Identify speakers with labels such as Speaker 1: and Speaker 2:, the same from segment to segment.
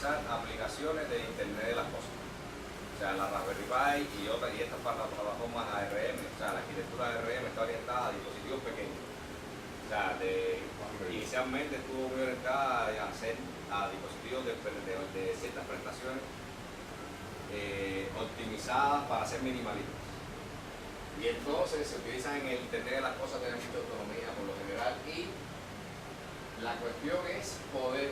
Speaker 1: virtualizar aplicaciones de Internet de las cosas. O sea, la Raspberry Pi y estas plataformas ARM, o sea, la arquitectura ARM está orientada a dispositivos pequeños. O sea, inicialmente estuvo muy orientada a hacer a dispositivos de ciertas prestaciones optimizadas para ser minimalistas. Y entonces se utilizan en el Internet de las cosas, tienen mucha autonomía por lo general, y la cuestión es poder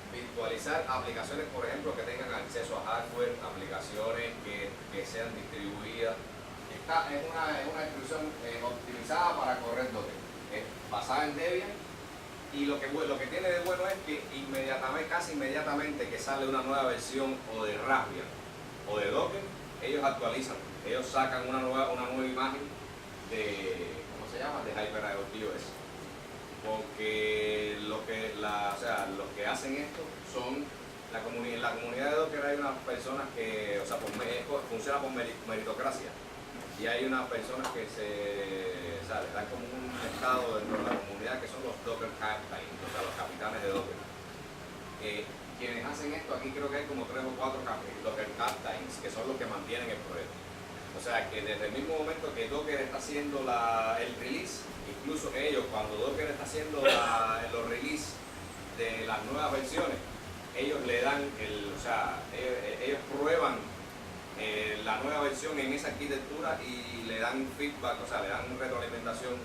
Speaker 1: virtualizar aplicaciones, por ejemplo, que tengan acceso a hardware, aplicaciones que sean distribuidas. Esta es una distribución optimizada para correr Docker, es basada en Debian, y lo que tiene de bueno es que casi inmediatamente que sale una nueva versión o de Raspbian o de Docker, ellos actualizan, ellos sacan una nueva imagen de, ¿cómo se llama?, de HyperIoT. Porque los que hacen esto son en la comunidad de Docker hay unas personas que, o sea, funciona por meritocracia, y hay unas personas que les dan como un estado dentro de la comunidad que son los Docker Captains, o sea, los capitanes de Docker. Quienes hacen esto, aquí creo que hay como 3 o 4 Docker Captains, que son los que mantienen el proyecto. O sea, que desde el mismo momento que Docker está haciendo el release, incluso ellos, cuando Docker está haciendo los release de las nuevas versiones, ellos le dan ellos prueban la nueva versión en esa arquitectura y le dan feedback, o sea, le dan retroalimentación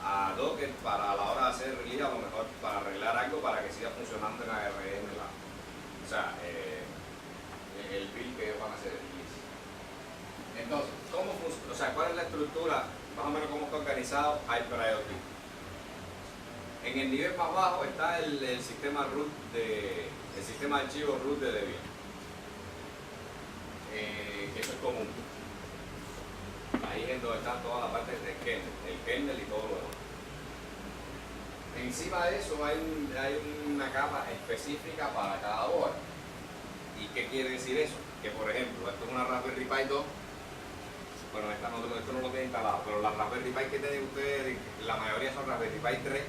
Speaker 1: a Docker para a la hora de hacer release, a lo mejor para arreglar algo para que siga funcionando en ARM. O sea, el build que ellos van a hacer. Entonces, ¿cuál es la estructura? Más o menos cómo está organizado HyperIoT. En el nivel más bajo está el sistema root el sistema de archivos root de Debian. Que eso es común. Ahí es donde están todas las partes del kernel y todo lo demás. Encima de eso hay una capa específica para cada board. ¿Y qué quiere decir eso? Que por ejemplo, esto es una Raspberry Pi 2. Bueno, esto no lo tiene instalado, pero las Raspberry Pi que tienen ustedes, la mayoría son Raspberry Pi 3,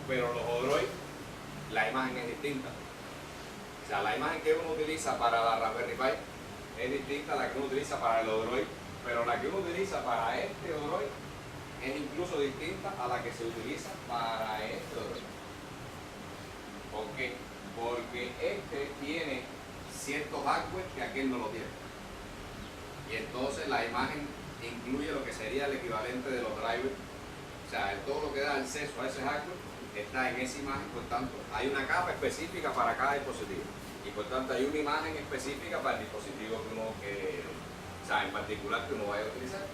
Speaker 1: pero los Odroid, la imagen es distinta. O sea, la imagen que uno utiliza para la Raspberry Pi es distinta a la que uno utiliza para el Odroid, pero la que uno utiliza para este Odroid es incluso distinta a la que se utiliza para este Odroid. ¿Por qué? Porque este tiene cierto hardware que aquel no lo tiene. Y entonces la imagen incluye lo que sería el equivalente de los drivers. O sea, todo lo que da acceso a ese hardware está en esa imagen. Por tanto, hay una capa específica para cada dispositivo. Y por tanto, hay una imagen específica para el dispositivo en particular que uno vaya a utilizar.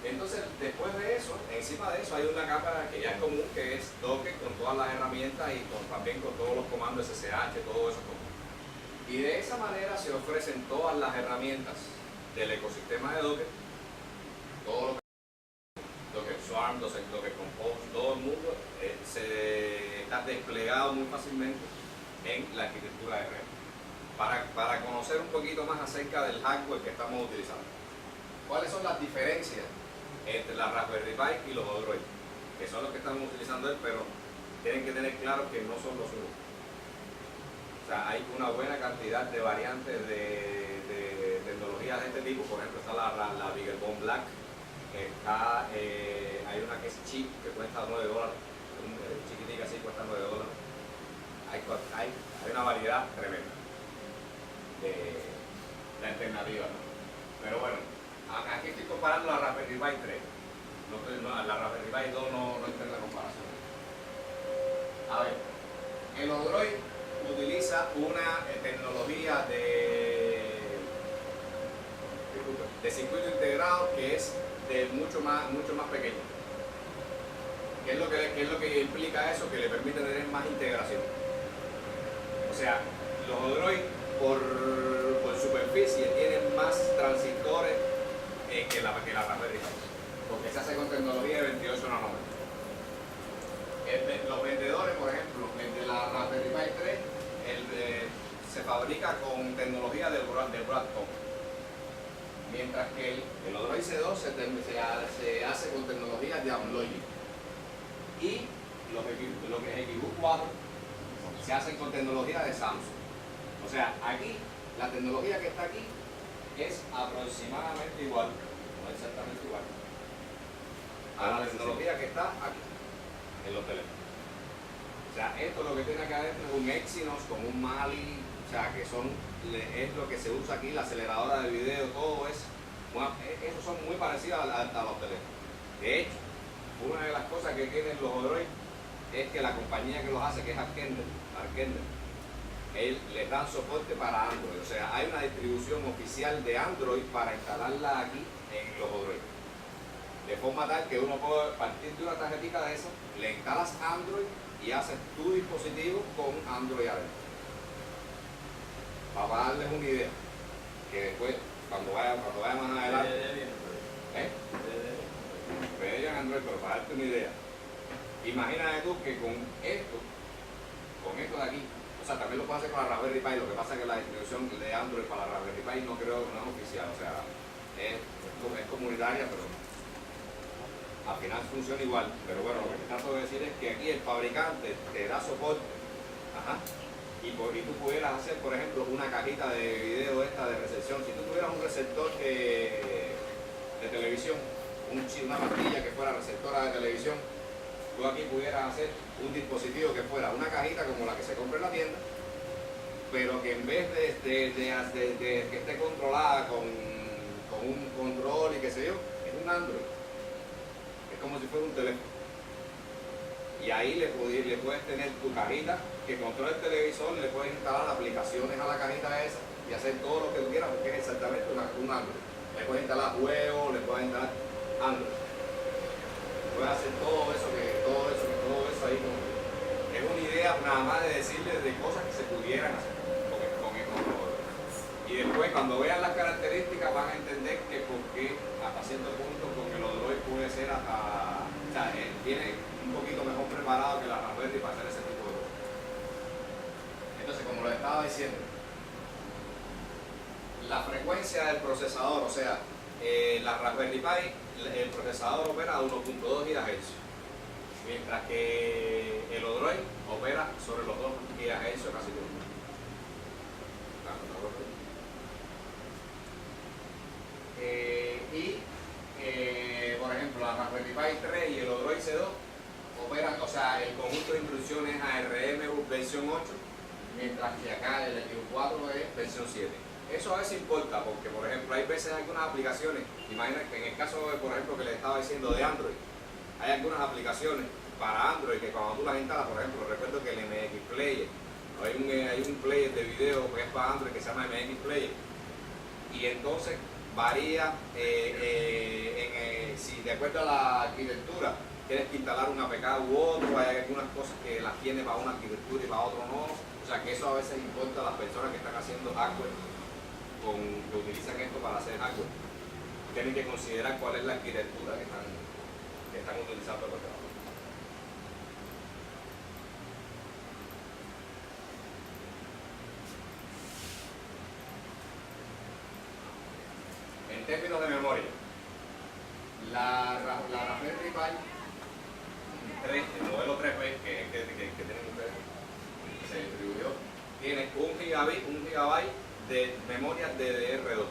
Speaker 1: Entonces, después de eso, encima de eso, hay una capa que ya es común, que es Docker con todas las herramientas y también con todos los comandos SSH, todo eso común. Y de esa manera se ofrecen todas las herramientas del ecosistema de Docker, todo lo que Docker Swarm, Docker Compose, todo el mundo está desplegado muy fácilmente en la arquitectura de red. Para conocer un poquito más acerca del hardware que estamos utilizando. ¿Cuáles son las diferencias entre la Raspberry Pi y los Odroid? Que son los que estamos utilizando, pero tienen que tener claro que no son los únicos. O sea, hay una buena cantidad de variantes de tecnologías de este tipo. Por ejemplo, está la BeagleBone Black, hay una que es cheap, que cuesta $9, chiquitica así, cuesta $9. Hay una variedad tremenda de alternativas, ¿no? Pero bueno, aquí estoy comparando la Raspberry Pi 3. La Raspberry Pi 2 no está en la comparación. A ver, el Odroid utiliza una tecnología de circuito integrado que es mucho más pequeño. ¿Qué es lo que implica eso? Que le permite tener más integración. O sea, los Odroid por superficie tienen más transistores que la Raspberry Pi, porque se hace con tecnología de 28 nanómetros. Los vendedores, por ejemplo, el de la Raspberry Pi 3 se fabrica con tecnología de Broadcom, mientras que el Odroid C2 se hace con tecnología de Amlogic, y los que es XQ4 se hacen con tecnología de Samsung. O sea, aquí, la tecnología que está aquí es aproximadamente igual, no exactamente igual, a la tecnología que está aquí, en los teléfonos. O sea, esto lo que tiene acá adentro es un Exynos con un Mali, o sea, que es lo que se usa aquí, la aceleradora de video, todo eso. Esos son muy parecidos a los teléfonos. De hecho, una de las cosas que tienen los Odroid es que la compañía que los hace, que es Arkender, les dan soporte para Android. O sea, hay una distribución oficial de Android para instalarla aquí en los Odroid. De forma tal que uno puede partir de una tarjetita de esas, le instalas Android y haces tu dispositivo con Android adentro. Para darles una idea, que después, cuando vaya más adelante, vean Android, pero para darte una idea, imagínate tú que con esto de aquí, o sea, también lo puedes hacer con la Raspberry Pi. Lo que pasa es que la distribución de Android para la Raspberry Pi no creo que no es oficial, o sea, es comunitaria, pero al final funciona igual. Pero bueno, lo que trato de decir es que aquí el fabricante te da soporte, y tú pudieras hacer, por ejemplo, una cajita de video esta de recepción. Si tú tuvieras un receptor de televisión, una pastilla que fuera receptora de televisión, tú aquí pudieras hacer un dispositivo que fuera una cajita como la que se compra en la tienda, pero que en vez de que esté controlada con un control y qué sé yo, es un Android. Es como si fuera un teléfono. Y ahí le puedes tener tu cajita que controla el televisor, le puedes instalar aplicaciones a la cajita esa y hacer todo lo que tú quieras, porque es exactamente un Android. Le puedes instalar juegos, le puedes instalar Android. Puedes hacer todo eso ahí. Es una idea nada más de decirles de cosas que se pudieran hacer con estos juegos. Y después, cuando vean las características, van a entender que por qué hasta cierto punto con el Odroid puede ser o sea, tiene un poquito mejor preparado que la Raspberry para hacer ese tipo de cosas. Entonces, como lo estaba diciendo, la frecuencia del procesador, o sea, la Raspberry Pi, el procesador opera a 1.2 GHz, mientras que el Odroid opera sobre los 2 GHz casi todo. Por ejemplo, la Raspberry Pi 3 y el Odroid C2 operan, o sea, el conjunto de instrucciones ARM versión 8, mientras que acá el Equino 4 es versión 7. Eso a veces importa porque, por ejemplo, hay veces algunas aplicaciones, imagina que en el caso, por ejemplo, que le estaba diciendo de Android, hay algunas aplicaciones para Android que cuando tú las instalas, por ejemplo, recuerdo que el MX Player, hay un player de video que es para Android que se llama MX Player, y entonces varía si de acuerdo a la arquitectura tienes que instalar un APK u otro, hay algunas cosas que las tiene para una arquitectura y para otro no, o sea que eso a veces importa a las personas que están haciendo hardware, que utilizan esto para hacer hardware, tienen que considerar cuál es la arquitectura que están utilizando por debajo. En términos de memoria, la Raspberry Pi 3, el modelo 3B, que es el que tienen ustedes, que se distribuyó, tiene 1 gigabyte de memoria DDR2.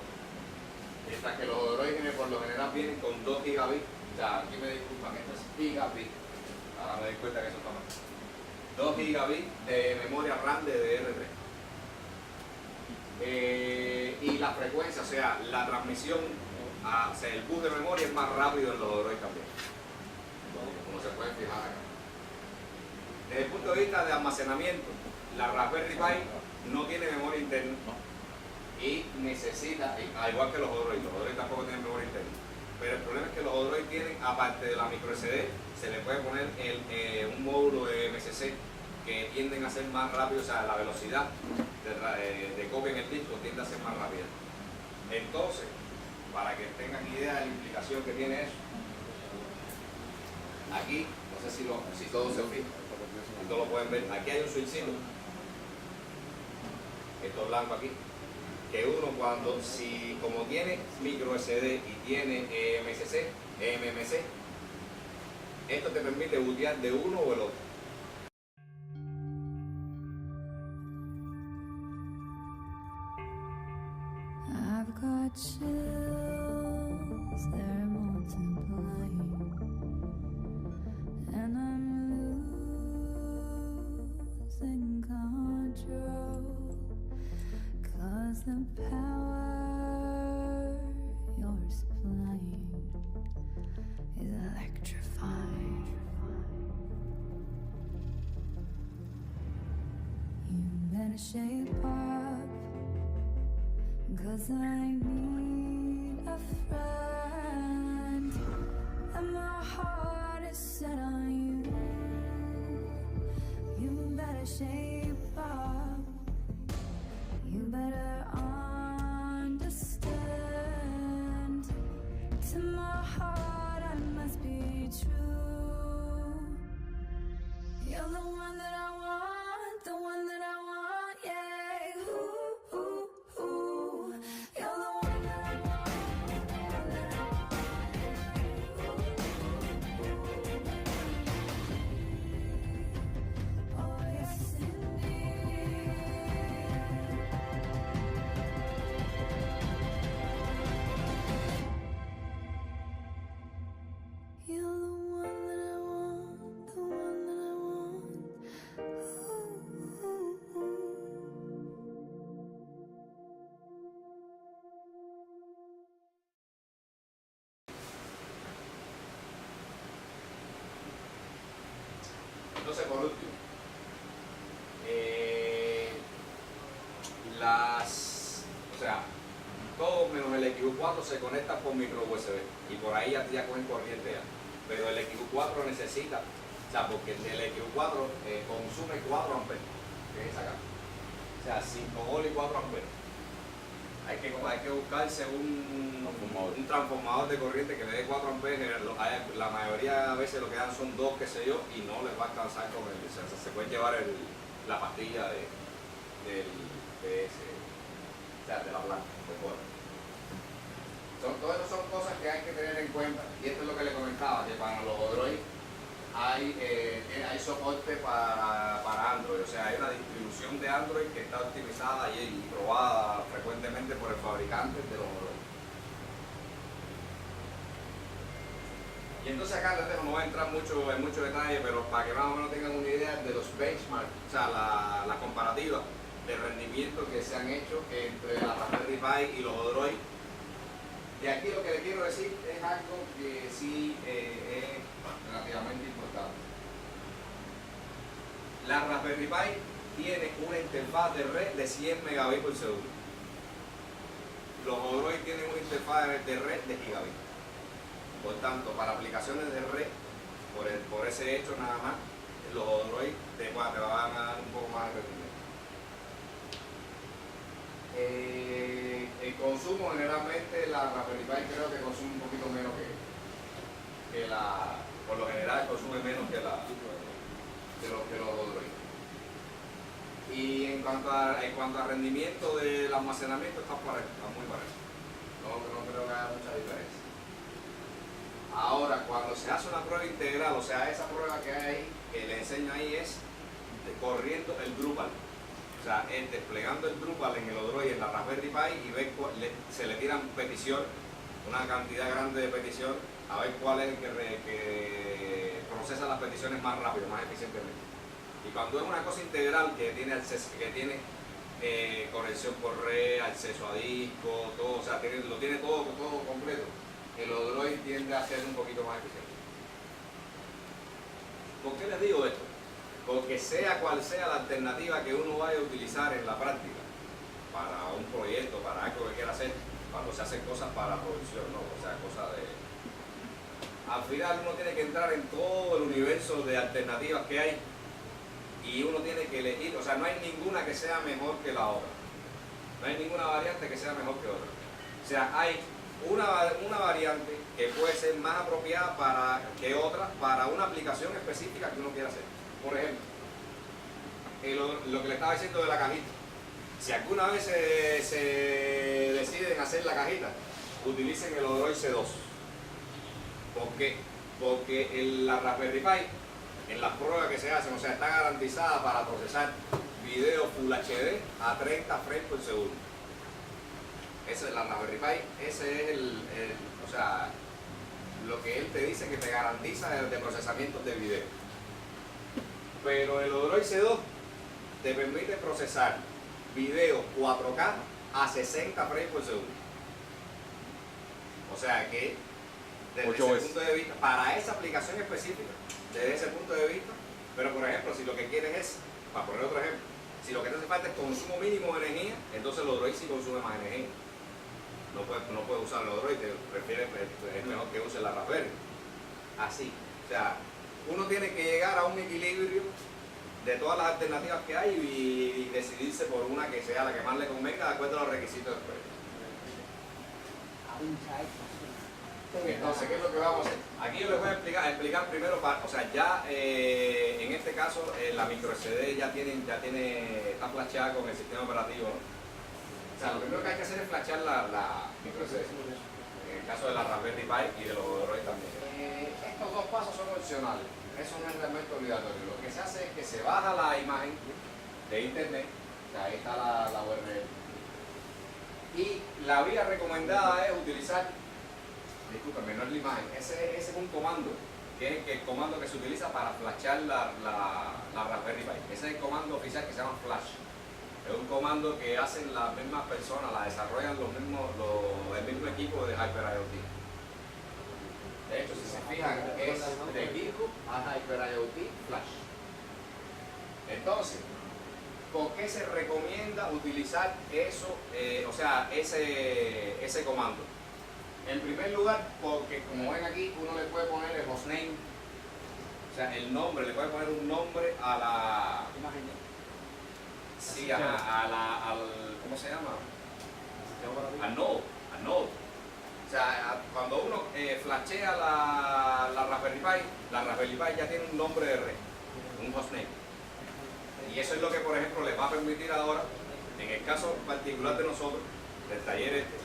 Speaker 1: Mientras que los Odroid por lo general vienen con 2 gigabits. O sea, aquí me disculpan, esto es gigabit. Ahora me doy cuenta que eso está mal. 2 gigabits de memoria RAM de DDR3. Y la frecuencia, o sea, la transmisión, o sea, el bus de memoria es más rápido en los Odroid también, como se pueden fijar acá. Desde el punto de vista de almacenamiento, la Raspberry Pi no tiene memoria interna y necesita, al igual que los Odroid tampoco tienen memoria interna, pero el problema es que los Odroid tienen, aparte de la micro SD, se le puede poner un módulo de MCC que tienden a ser más rápido, o sea, la velocidad de copia en el disco tiende a ser más rápida. Entonces, para que tengan idea de la implicación que tiene eso, aquí, no sé si todos se fijan, esto lo pueden ver, aquí hay un switchito, esto blanco aquí, que uno como tiene micro SD y tiene MMC, esto te permite bootear de uno o el otro.
Speaker 2: got chills, they're multiplying, and I'm losing control, 'cause the power you're supplying is electrifying. You better shape up, 'cause I need a friend, and my heart is set on you. You better shape up, you better understand. To my heart I must be true. You're the one that I want, the one that I want, yeah. Ooh, ooh, ooh. You're the one that I want, the one that I want, yeah. Oh, yes, indeed. You're the one that I want, the one that I want. Ooh, ooh, ooh.
Speaker 1: Entonces, por último, o sea, todo menos el XQ4 se conecta por micro USB y por ahí ya cogen corriente ya. Pero el XQ4 necesita, o sea, porque el XQ4 consume 4 amperes, que es acá. O sea, 5 volt y 4 amperes. Hay que buscarse un transformador de corriente que le dé 4 amperes. La mayoría de veces lo que dan son 2, qué sé yo, y no les va a alcanzar con el. O sea, se pueden llevar la pastilla de la planta. Todo eso son cosas que hay que tener en cuenta. Y esto es lo que le comentaba, que para los Odroid hay soporte para Android. O sea, hay una distribución de Android que está optimizada y probada frecuentemente por el fabricante de los Odroid. Y entonces acá les dejo, no voy a entrar en mucho detalle, pero para que más o menos tengan una idea de los benchmarks, o sea, la comparativa de rendimiento que se han hecho entre la Raspberry Pi y los Odroid. Y aquí lo que le quiero decir es algo que sí es relativamente importante. La Raspberry Pi tiene una interfaz de red de 100 megabits por segundo. Los Odroid tienen una interfaz de red de gigabits. Por tanto, para aplicaciones de red, por ese hecho nada más, los Odroid te van a dar un poco más de rendimiento. El consumo, generalmente la Raspberry Pi creo que consume un poquito menos que por lo general consume menos que los Odroid. Y en cuanto a rendimiento del almacenamiento está muy parejo. No creo que haya mucha diferencia. Ahora, cuando se hace una prueba integral, o sea, esa prueba que hay ahí, que le enseño ahí es corriendo el Drupal. O sea, es desplegando el Drupal en el Odroid, en la Raspberry Pi, y se le tiran peticiones, una cantidad grande de peticiones, a ver cuál es el que procesa las peticiones más rápido, más eficientemente. Y cuando es una cosa integral que tiene acceso, conexión por red, acceso a disco, todo, o sea, lo tiene todo completo, el Odroid tiende a ser un poquito más eficiente. ¿Por qué les digo esto? Porque sea cual sea la alternativa que uno vaya a utilizar en la práctica, para un proyecto, para algo que quiera hacer, cuando se hacen cosas para producción, ¿no? O sea, cosas de... Al final uno tiene que entrar en todo el universo de alternativas que hay y uno tiene que elegir, o sea, no hay ninguna que sea mejor que la otra. No hay ninguna variante que sea mejor que otra. O sea, hay una variante que puede ser más apropiada que otra para una aplicación específica que uno quiera hacer. Por ejemplo, lo que le estaba diciendo de la cajita. Si alguna vez se deciden hacer la cajita, utilicen el Odroid C2. ¿Por qué? Porque la Raspberry Pi, en las pruebas que se hacen, o sea, está garantizada para procesar video Full HD a 30 frames por segundo. ese es la Raspberry Pi, ese es o sea, lo que él te dice que te garantiza de procesamiento de video. Pero el Odroid C2 te permite procesar video 4K a 60 frames por segundo. O sea que desde ese punto de vista, para esa aplicación específica, desde ese punto de vista, pero por ejemplo, si lo que quieres es, para poner otro ejemplo, si lo que te hace falta es consumo mínimo de energía, entonces el Odroid sí consume más energía. No puedes usar el Odroid, es mejor que use la Raspberry. Así. O sea, uno tiene que llegar a un equilibrio de todas las alternativas que hay y decidirse por una que sea la que más le convenga de acuerdo a los requisitos del proyecto. Entonces, ¿qué es lo que vamos a hacer? Aquí yo les voy a explicar primero, o sea, ya en este caso la micro SD ya está flasheada con el sistema operativo, ¿no? O sea, lo primero que hay que hacer es flashear la micro SD, en el caso de la Raspberry Pi y de los Odroid también. Estos dos pasos son opcionales, eso no es realmente obligatorio. Lo que se hace es que se baja la imagen de internet, o sea, ahí está la URL, y la vía recomendada es utilizar, discúlpeme, no es la imagen, ese es un comando, que es el comando que se utiliza para flashear la Raspberry Pi. Ese es el comando oficial que se llama Flash. Es un comando que hacen las mismas personas, la desarrollan el mismo equipo de Hyper IoT. De hecho, si se fijan, es de GitHub a Hyper IoT Flash. Entonces, ¿por qué se recomienda utilizar eso, o sea, ese comando? En primer lugar, porque como ven aquí, uno le puede poner el hostname, o sea, el nombre, le puede poner un nombre a la imagen. Sí, al, ¿cómo se llama? Al node. O sea, cuando uno flashea la Raspberry Pi ya tiene un nombre de red, un hostname. Y eso es lo que, por ejemplo, les va a permitir ahora, en el caso particular de nosotros, del taller este,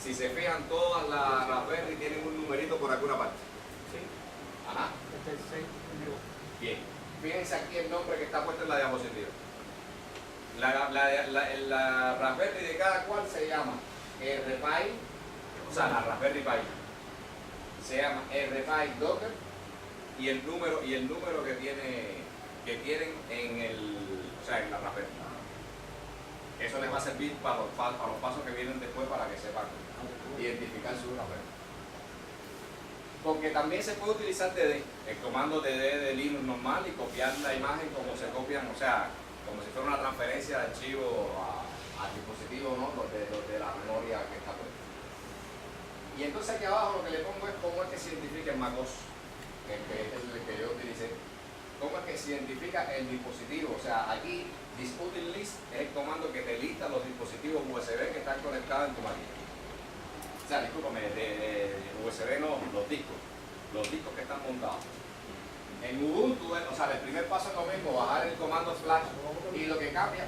Speaker 1: si se fijan, todas las Raspberry tienen un numerito por alguna parte. ¿Sí? Ajá. Bien. Fíjense aquí el nombre que está puesto en la diapositiva. La Raspberry de cada cual se llama RPi, o sea, la Raspberry Pi se llama RPi Docker y el número que tienen en la Raspberry. Eso les va a servir para los pasos que vienen después para que sepan identificar su Raspberry. Porque también se puede utilizar DD, el comando DD de Linux normal, y copiar la imagen como se copian, o sea, como si fuera una transferencia de archivo al dispositivo, ¿no? de la memoria que está puesta. Y entonces aquí abajo lo que le pongo es cómo es que se identifica el MacOS, que es el que yo utilicé. Cómo es que se identifica el dispositivo. O sea, aquí Disputing List es el comando que te lista los dispositivos USB que están conectados en tu máquina. O sea, discúlpame, de USB no, los discos que están montados. En Ubuntu, o sea, el primer paso es lo mismo, bajar el comando Flash, y lo que cambia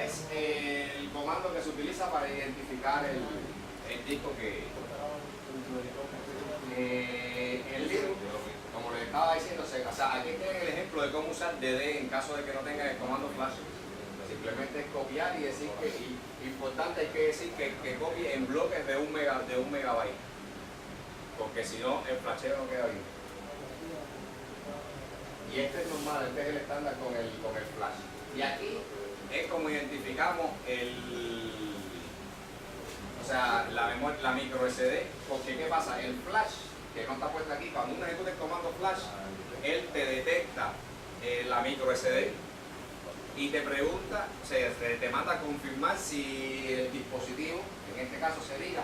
Speaker 1: es el comando que se utiliza para identificar el disco que el Linux, como les estaba diciendo, o sea, aquí tienen el ejemplo de cómo usar DD en caso de que no tengan el comando Flash. Simplemente es copiar y decir que, importante hay que decir que copie en bloques de un megabyte, porque si no el flasheo no queda bien. Y este es normal, este es el estándar con el flash. Y aquí es como identificamos la micro SD, porque ¿qué pasa? El flash, que no está puesto aquí, cuando uno ejecuta el comando flash, él te detecta la micro SD y te pregunta, o sea, te manda a confirmar si el dispositivo, en este caso sería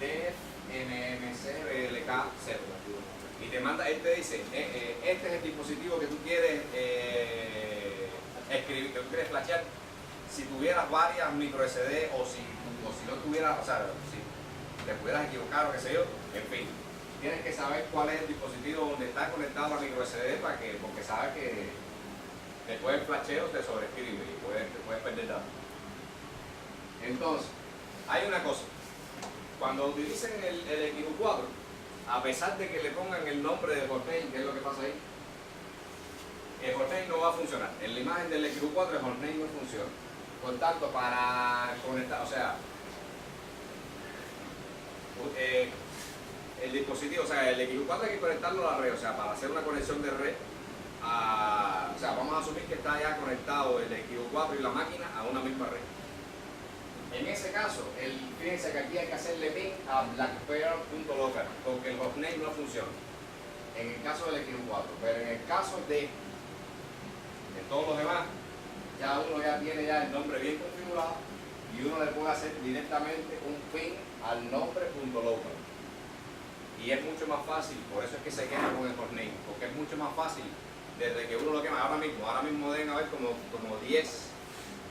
Speaker 1: DFMMC-BLK0. Y te manda, él te dice, este es el dispositivo que tú quieres escribir, que tú quieres flashear. Si tuvieras varias micro SD o si no tuvieras, o sea, si te pudieras equivocar o qué sé yo, en fin, tienes que saber cuál es el dispositivo donde está conectado la micro SD porque sabes que después el flasheo te sobreescribe y te puedes perder datos. Entonces, hay una cosa, cuando utilicen el XQ4, a pesar de que le pongan el nombre de hostname, ¿qué es lo que pasa ahí? El hostname no va a funcionar. En la imagen del XQ4 el hostname no funciona. Por tanto, para conectar, o sea, el dispositivo, o sea, el equipo 4 hay que conectarlo a la red, o sea, para hacer una conexión de red, o sea, vamos a asumir que está ya conectado el equipo 4 y la máquina a una misma red. En ese caso, fíjense que aquí hay que hacerle ping a blackpearl.local, porque el hostname no funciona. En el caso del equipo 4, pero en el caso de todos los demás, ya uno ya tiene ya el nombre bien configurado y uno le puede hacer directamente un ping al nombre.local. Y es mucho más fácil, por eso es que se queda con el hostname, porque es mucho más fácil desde que uno lo quema. Ahora mismo deben haber como 10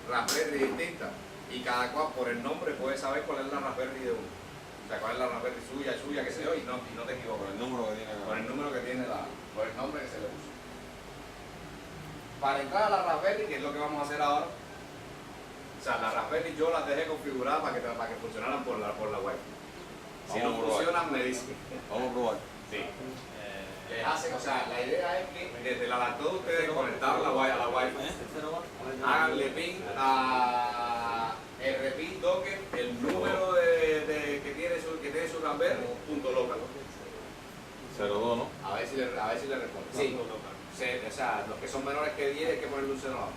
Speaker 1: Raspberry distintas y cada cual por el nombre puede saber cuál es la Raspberry de uno. O sea, cuál es la Raspberry suya, qué sé yo, y no te equivocas.
Speaker 3: Por el número que tiene.
Speaker 1: Por el número que tiene por el nombre que se le usa. Para entrar a la Raspberry, que es lo que vamos a hacer ahora, o sea, la Raspberry yo las dejé configuradas para que funcionaran por la web. Si no funcionan, me dicen.
Speaker 3: Vamos a probar.
Speaker 1: Sí. O sea, la idea es que desde la laptop ustedes conectar a la Wi-Fi, háganle ping a repeat docker el número que tiene su Raspberry .local.
Speaker 3: 02, ¿no?
Speaker 1: A ver si le responde. Sí. O sea, los que son menores que 10 hay que ponerle un 0 abajo.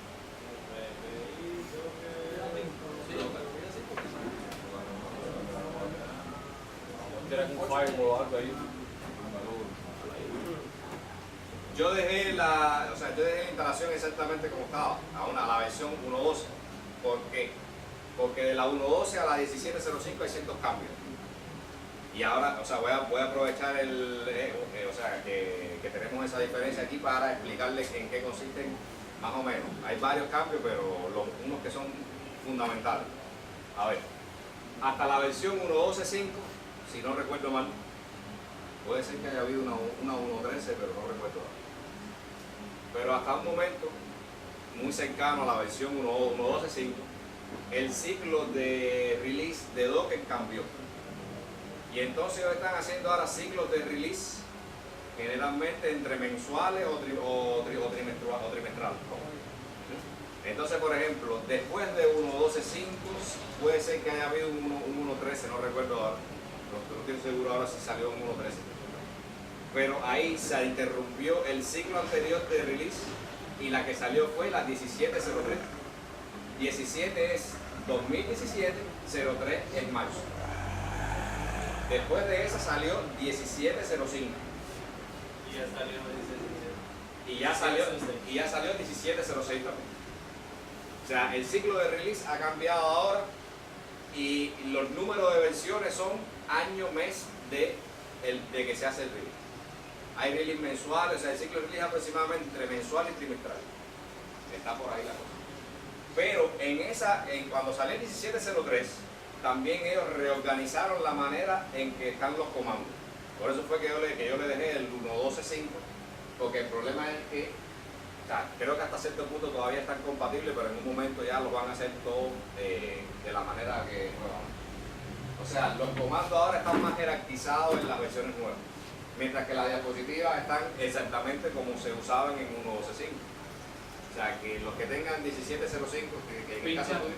Speaker 3: ¿Tienes un firewall o algo ahí?
Speaker 1: Yo dejé la instalación exactamente como estaba, a la versión 1.12. ¿Por qué? Porque de la 1.12 a la 17.05 hay ciertos cambios. Y ahora, o sea, voy a aprovechar que tenemos esa diferencia aquí para explicarles en qué consisten más o menos. Hay varios cambios, pero unos que son fundamentales. A ver, hasta la versión 1.12.5, si no recuerdo mal, puede ser que haya habido una 1.13, pero no recuerdo mal. Pero hasta un momento muy cercano a la versión 1.12.5, el ciclo de release de Docker cambió. Y entonces ellos están haciendo ahora ciclos de release, generalmente entre mensuales o trimestrales. Entonces, por ejemplo, después de 1.12.5 puede ser que haya habido un 1.13, no recuerdo ahora. No estoy seguro ahora si salió un 1.13. Pero ahí se interrumpió el ciclo anterior de release y la que salió fue la 17.03. 17 es 2017, 03 es marzo. Después de esa salió 17.05. Y ya salió 17.06 también. O sea, el ciclo de release ha cambiado ahora y los números de versiones son año, mes de que se hace el release. Hay release mensuales, o sea, el ciclo de release es aproximadamente entre mensual y trimestral. Está por ahí la cosa. Pero cuando salió el 17.03, también ellos reorganizaron la manera en que están los comandos. Por eso fue que yo le dejé el 1.12.5, porque el problema es que, o sea, creo que hasta cierto punto todavía están compatibles, pero en un momento ya lo van a hacer todo de la manera que nuevamente. O sea, los comandos ahora están más jerarquizados en las versiones nuevas, mientras que las diapositivas están exactamente como se usaban en 1.12.5. O sea, que los que tengan 17.05, que en el caso tuyo,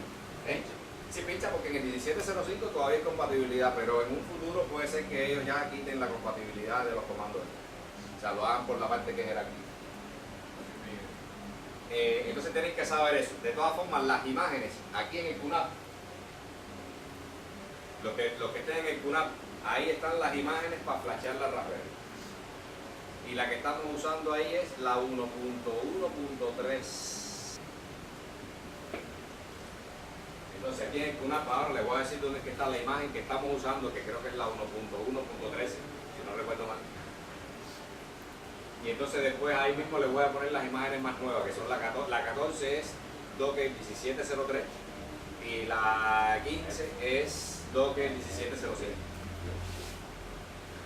Speaker 1: sí pincha, porque en el 17.05 todavía hay compatibilidad, pero en un futuro puede ser que ellos ya quiten la compatibilidad de los comandos. O sea, lo hagan por la parte que es jerarquía. Entonces tenéis que saber eso. De todas formas, las imágenes aquí en el QNAP, los que estén en el QNAP, ahí están las imágenes para flashear la Raspberry. Y la que estamos usando ahí es la 1.1.3. Entonces aquí en el QNAP ahora les voy a decir dónde está la imagen que estamos usando, que creo que es la 1.1.13, si no recuerdo mal. Y entonces después ahí mismo les voy a poner las imágenes más nuevas, que son la 14 es Docker 17.03 y la 15 es Docker 17.07.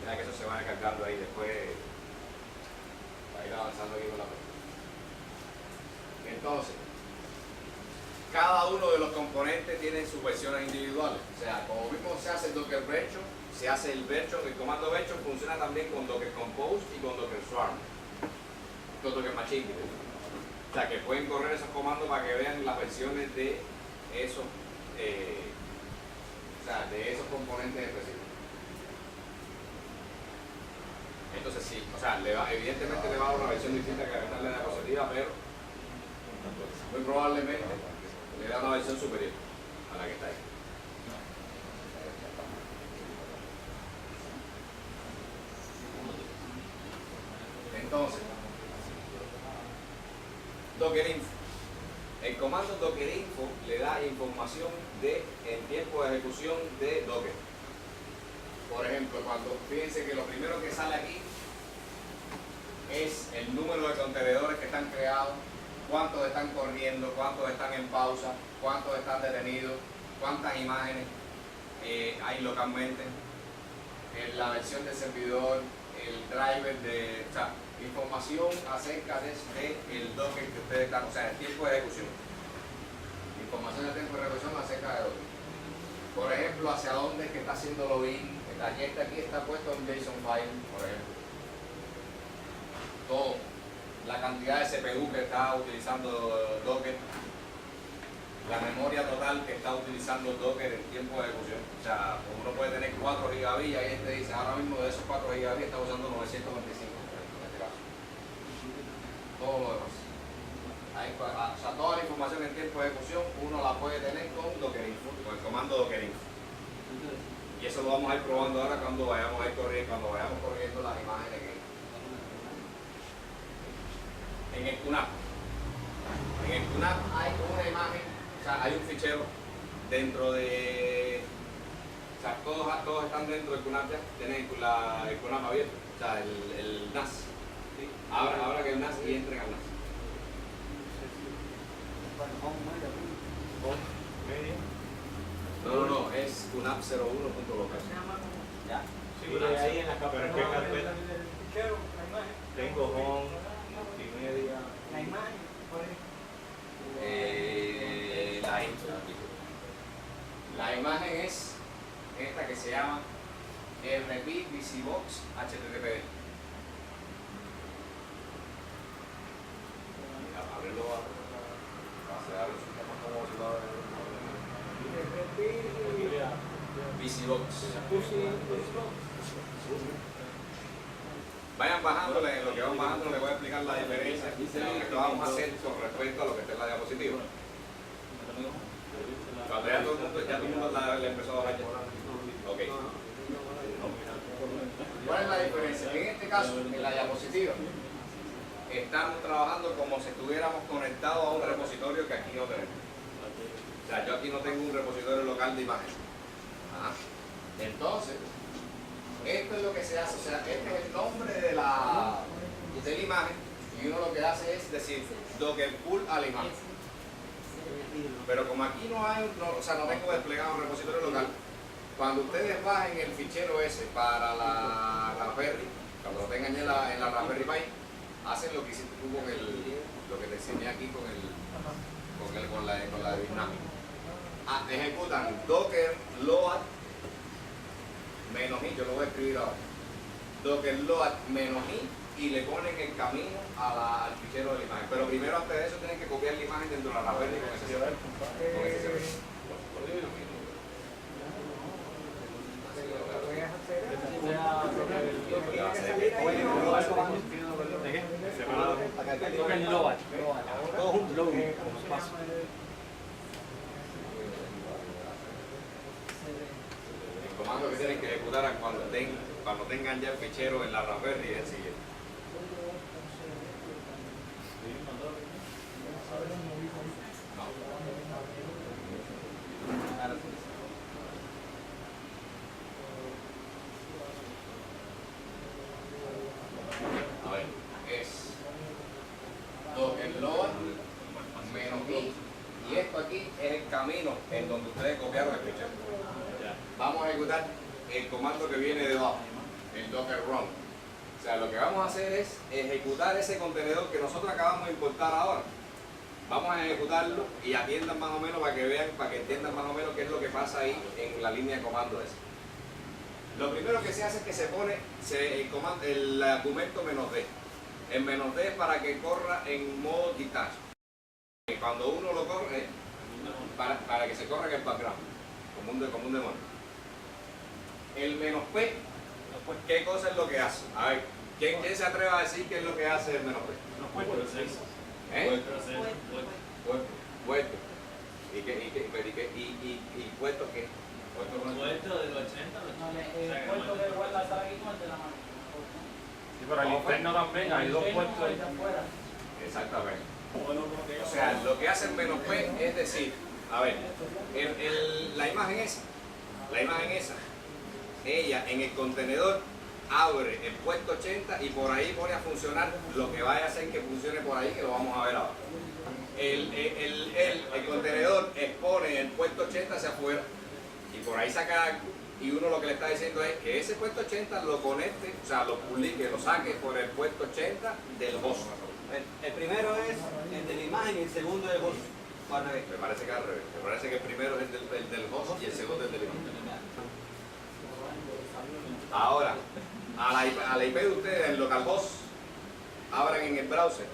Speaker 1: Ya que eso se va cargando ahí después para ir avanzando aquí con la pregunta. Entonces, cada uno de los componentes tiene sus versiones individuales. O sea, como mismo se hace el Docker Version, se hace el comando Version funciona también con Docker Compose y con Docker Swarm, con Docker Machine. O sea, que pueden correr esos comandos para que vean las versiones de esos, o sea, de esos componentes específicos. Entonces sí, o sea, evidentemente le va a dar una versión distinta que la diapositiva, pero muy probablemente le da una versión superior a la que está ahí. Entonces, Dockerinfo. El comando Dockerinfo le da información en tiempo de ejecución de Docker. Por ejemplo, fíjense que lo primero que sale aquí es el número de contenedores que están creados, cuántos están corriendo, cuántos están en pausa, cuántos están detenidos, cuántas imágenes hay localmente, la versión del servidor, el driver o sea, información acerca del Docker que ustedes están, o sea, el tiempo de ejecución. Información del tiempo de ejecución acerca de Docker. Por ejemplo, hacia dónde es que está haciendo login. Aquí está puesto un JSON file, por ejemplo. Todo. La cantidad de CPU que está utilizando Docker. La memoria total que está utilizando Docker en tiempo de ejecución. O sea, uno puede tener 4 GB y ahí te dice, ahora mismo de esos 4 GB está usando 925 en este caso. Todo lo demás. O sea, toda la información en tiempo de ejecución uno la puede tener con Dockerinfo, con el comando Dockerinfo. Y eso lo vamos a ir probando ahora cuando vayamos corriendo las imágenes en el QNAP. En el QNAP hay una imagen, o sea, hay un fichero dentro de... O sea, todos están dentro del QNAP ya, tienen el QNAP abierto, o sea, el NAS. ¿Sí? Ahora que el NAS y entren al NAS. No, es QNAP01.local.
Speaker 4: Ya.
Speaker 3: Sí, pero ahí en la carpeta. Tengo home, multimedia.
Speaker 4: La imagen, por
Speaker 1: la imagen es esta que se llama RP VisiBox HTTPD. Ábrelo a como si lo VisiBox. Vayan bajándole, en lo que van bajando les voy a explicar la diferencia de lo que vamos a hacer con respecto a lo que está en la diapositiva. Cuando ya todo el mundo le empezó a bajar ya. Ok. ¿Cuál es la diferencia? En este caso, en la diapositiva, estamos trabajando como si estuviéramos conectados a un repositorio que aquí no tenemos. O sea, yo aquí no tengo un repositorio local de imágenes. Entonces, esto es lo que se hace, o sea, este es el nombre de la imagen y uno lo que hace es decir Docker pull a la imagen. Pero como aquí no tengo desplegado un repositorio local, cuando ustedes bajen el fichero ese para la Raspberry, cuando lo tengan ya en la Raspberry Pi, hacen lo que hiciste tú con lo que te enseñé aquí con la dinámica. Ejecutan docker load -i, yo lo voy a escribir ahora. Docker load -i y le ponen el camino al fichero de la imagen. Pero primero antes de eso tienen que copiar la imagen dentro de la Raspberry con ese CV. El comando que tienen que ejecutar cuando tengan ya el fichero en la Raspberry es el siguiente. A ver, es docker load -i y esto aquí es el camino en donde ustedes copiaron el fichero. Vamos a ejecutar el comando que viene debajo, el docker run. O sea, lo que vamos a hacer es ejecutar ese contenedor que nosotros acabamos de importar ahora. Vamos a ejecutarlo y atiendan más o menos para que vean, para que entiendan más o menos qué es lo que pasa ahí en la línea de comando esa. Lo primero que se hace es que se pone el argumento -d. El -d es para que corra en modo detach. Cuando uno lo corre, para que se corra en el background, como un demonio. El menos P, ¿qué cosa es lo que hace? A ver, ¿quién se atreve a decir qué es lo que hace el menos P? ¿Eh? Puesto. ¿Y puesto qué?
Speaker 3: Puesto del 80
Speaker 4: El puesto que guarda está aquí con el de la mano.
Speaker 3: Sí, pero al interno también hay dos puestos ahí.
Speaker 1: Exactamente. O sea, lo que hace el menos P es decir, a ver, la imagen esa, ella en el contenedor abre el puesto 80 y por ahí pone a funcionar lo que vaya a hacer que funcione por ahí, que lo vamos a ver ahora. El contenedor expone el puesto 80 hacia afuera y por ahí saca algo, y uno lo que le está diciendo es que ese puesto 80 lo conecte, o sea, lo publique, lo saque por el puesto 80 del host.
Speaker 4: El primero es el de la imagen y el segundo es el host.
Speaker 1: Me parece que al revés. Me parece que el primero es el del host y el segundo es el del imagen. Ahora, a la IP de ustedes en localhost, abran en el browser.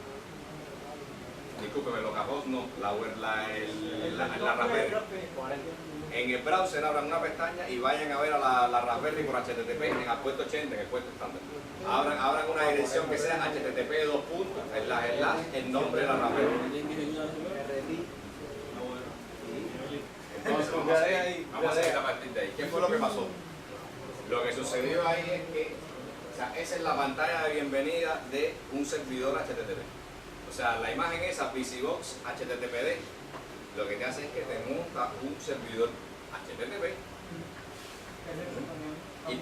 Speaker 1: Discúlpeme, localhost no, la Raspberry. En el browser abran una pestaña y vayan a ver a la Raspberry por HTTP en el puesto 80, en el puesto estándar. Abran una dirección que sea HTTP el nombre de la Raspberry. Entonces vamos a seguir a partir de ahí. ¿Qué fue lo que pasó? Lo que sucedió ahí es que, o sea, esa es la pantalla de bienvenida de un servidor HTTP. O sea, la imagen esa, VisiBox HTTPD, lo que te hace es que te monta un servidor HTTP y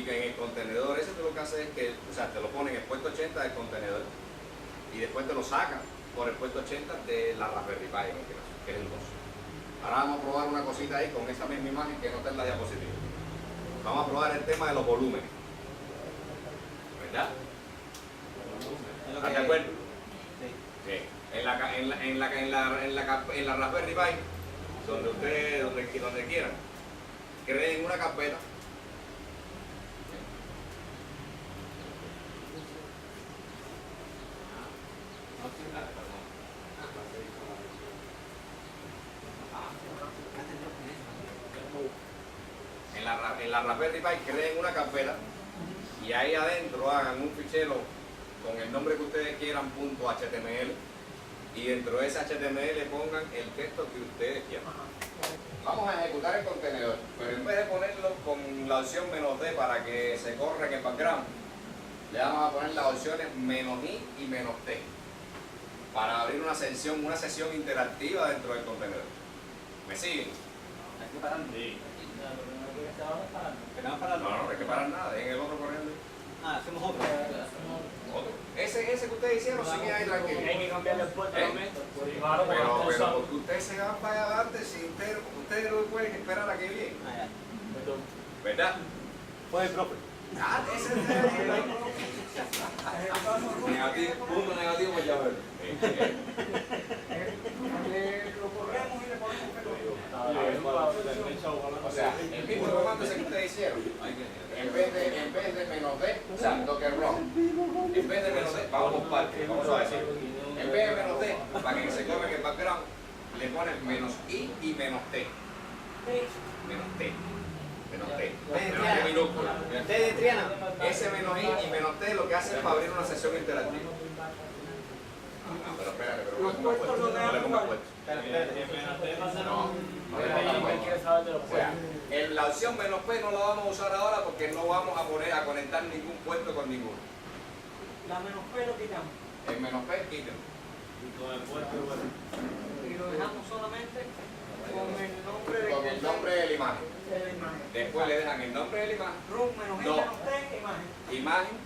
Speaker 1: en el contenedor ese lo que hace es que, o sea, te lo pone en el puesto 80 del contenedor y después te lo saca por el puesto 80 de la Raspberry Pi, en este caso, que es el 2. Ahora vamos a probar una cosita ahí con esa misma imagen que no está en la diapositiva. Vamos a probar el tema de los volúmenes. ¿Verdad? ¿Estás de acuerdo? Sí. En la Raspberry Pi, donde quieran, creen una carpeta. En la Raspberry Pi creen una carpeta y ahí adentro hagan un fichero con el nombre que ustedes quieran, .html, y dentro de ese HTML pongan el texto que ustedes quieran. Vamos a ejecutar el contenedor, pero en vez de ponerlo con la opción "-d" para que se corra en el background, le vamos a poner las opciones "-i" y "-t" para abrir una sesión interactiva dentro del contenedor. ¿Me siguen?
Speaker 4: Hay que parar.
Speaker 3: Sí.
Speaker 1: No hay que parar nada, en el otro corriendo.
Speaker 4: Hacemos otro.
Speaker 1: Ese que ustedes hicieron, sigue ahí tranquilo.
Speaker 3: Hay que cambiarle el puerto también.
Speaker 1: Pero porque ustedes se van para adelante, si ustedes no pueden esperar a que viene. ¿Verdad?
Speaker 4: Fue el profe.
Speaker 1: Ese es negativo, punto negativo por ya verlo.
Speaker 4: Lo corremos y le ponemos
Speaker 1: O sea, el mismo comando ese que ustedes hicieron, en vez de "-d", o sea, docker run, en vez de "-d", vamos por partes, vamos a decir, en vez de "-d", para que se corra en el background, le ponen "-i" y "-t". Menos T minúscula.
Speaker 4: T de Triana.
Speaker 1: Ese "-i" y "-t" lo que hace es para abrir una sesión interactiva. Pero espérate, no le pongas puesto. O sea, en la opción "-p" no la vamos a usar ahora porque no vamos a conectar ningún puesto con ninguno.
Speaker 4: La "-p" lo quitamos.
Speaker 1: El "-p" quiten.
Speaker 4: Y lo dejamos solamente
Speaker 1: Con el nombre de la imagen. Después le dejan el nombre de la imagen.
Speaker 4: Room "-i",
Speaker 1: No.
Speaker 4: "-t", imagen.
Speaker 1: Imagen.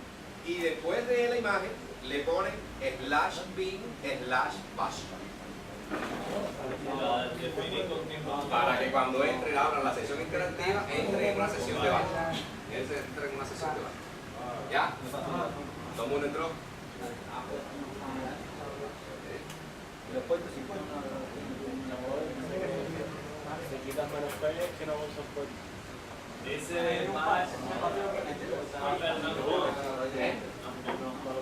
Speaker 1: Y después de la imagen le ponen /bin/bash. Para que cuando entre, abran la sesión interactiva, entre en una sesión de bash. Él se entra en una sesión de bash. ¿Ya? ¿Todo el mundo entró?
Speaker 4: Después de 50.
Speaker 3: Se quitan menos payas que no usan puerto.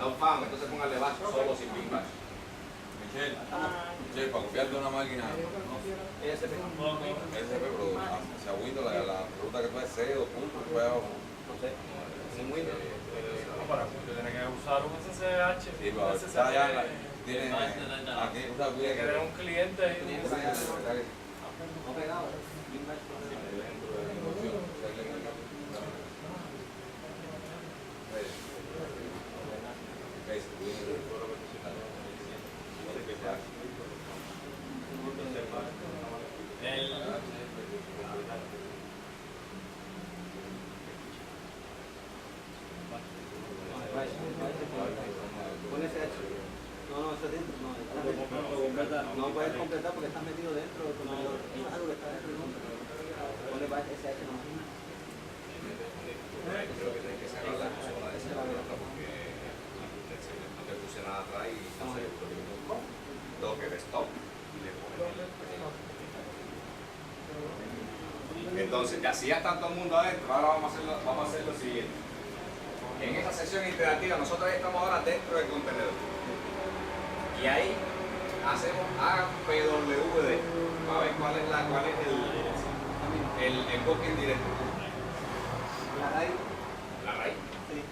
Speaker 1: No found, entonces póngale bash solo sin bin bash.
Speaker 5: Michelle, para copiarte una máquina
Speaker 4: ESP.
Speaker 5: SP, pero hacia Windows la ruta que tú es C, 2 puntos, después abajo.
Speaker 4: No sé. Sin Windows.
Speaker 3: No, para tú tienes que usar un SSH.
Speaker 5: Sí,
Speaker 3: un
Speaker 5: pero
Speaker 3: SSH,
Speaker 5: está ya, tienes aquí, o sea, tú
Speaker 3: tienes que tener un cliente ahí.
Speaker 4: No pegado. Pon SH. No, eso es dentro. No puedes completar porque estás metido dentro del contenedor. Es algo que está dentro del contenedor. Ponle SH nomás.
Speaker 1: Creo que tienes que sacar la consola de esa porque no te puse nada atrás y entonces docker stop y le pones entonces ya si ya está todo el mundo adentro, ahora vamos a hacer lo siguiente. En esta sesión interactiva nosotros estamos ahora dentro del contenedor y ahí hacemos APWD para ver cuál es el booking directo.
Speaker 4: La raíz.
Speaker 1: La raíz.
Speaker 4: Sí.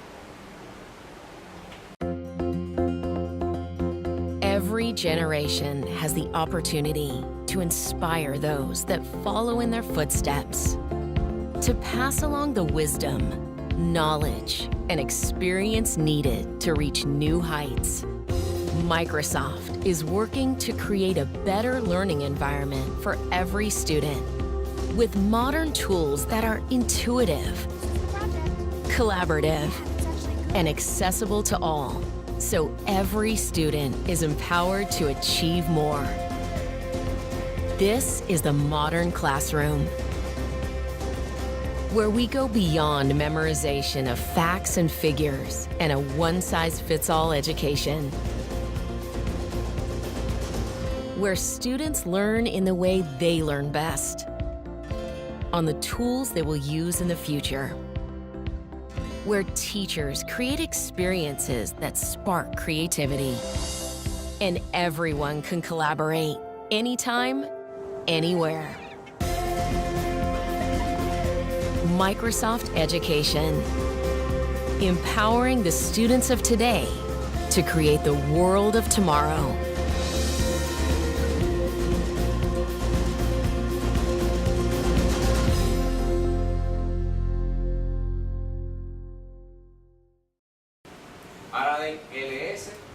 Speaker 6: Every generation has the opportunity to inspire those that follow in their footsteps, to pass along the wisdom, knowledge, and experience needed to reach new heights. Microsoft is working to create a better learning environment for every student with modern tools that are intuitive, collaborative, and accessible to all, so every student is empowered to achieve more. This is the modern classroom, where we go beyond memorization of facts and figures and a one-size-fits-all education, where students learn in the way they learn best, on the tools they will use in the future, where teachers create experiences that spark creativity, and everyone can collaborate anytime, anywhere. Microsoft Education, empowering the students of today to create the world of tomorrow.
Speaker 1: Ahora den ls/3w.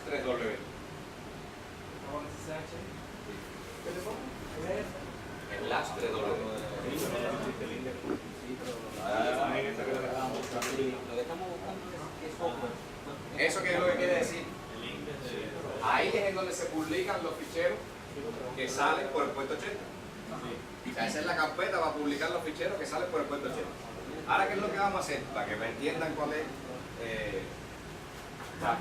Speaker 1: /3w.
Speaker 4: Lo que estamos buscando es software.
Speaker 1: ¿Eso qué es lo que quiere decir? Ahí es en donde se publican los ficheros que salen por el puerto 80. O sea, esa es la carpeta para publicar los ficheros que salen por el puerto 80. Ahora, ¿qué es lo que vamos a hacer? Para que me entiendan cuál es,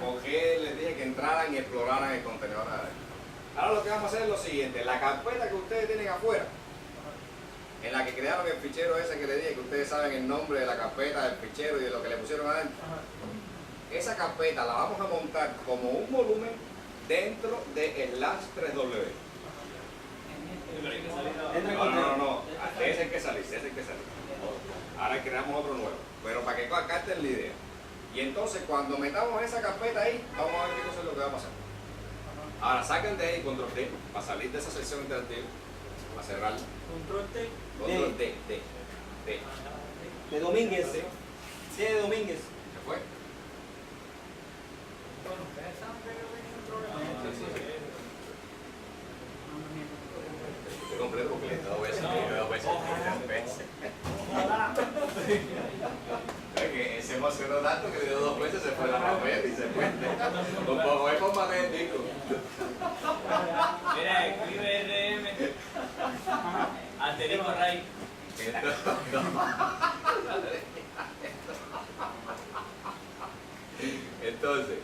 Speaker 1: por qué les dije que entraran y exploraran el contenedor. Ahora lo que vamos a hacer es lo siguiente. La carpeta que ustedes tienen afuera, en la que crearon el fichero ese que les dije, que ustedes saben el nombre de la carpeta, del fichero y de lo que le pusieron adentro. Esa carpeta la vamos a montar como un volumen dentro de /3w. No. Ese es el que saliste, Ahora creamos otro nuevo, pero para que capten la idea. Y entonces cuando metamos esa carpeta ahí, vamos a ver qué cosa es lo que va a pasar. Ahora saquen de ahí control D para salir de esa sección interactiva, para cerrarla. Control D.
Speaker 4: De Domínguez. Sí, de Domínguez.
Speaker 1: ¿Se fue? Te compré porque le he dado veces Es que se emocionó tanto que le dio 2 veces, se fue la papel y se fue. Como es con magnético.
Speaker 7: Mira, escribe RM. Asterisco Ray.
Speaker 1: Entonces,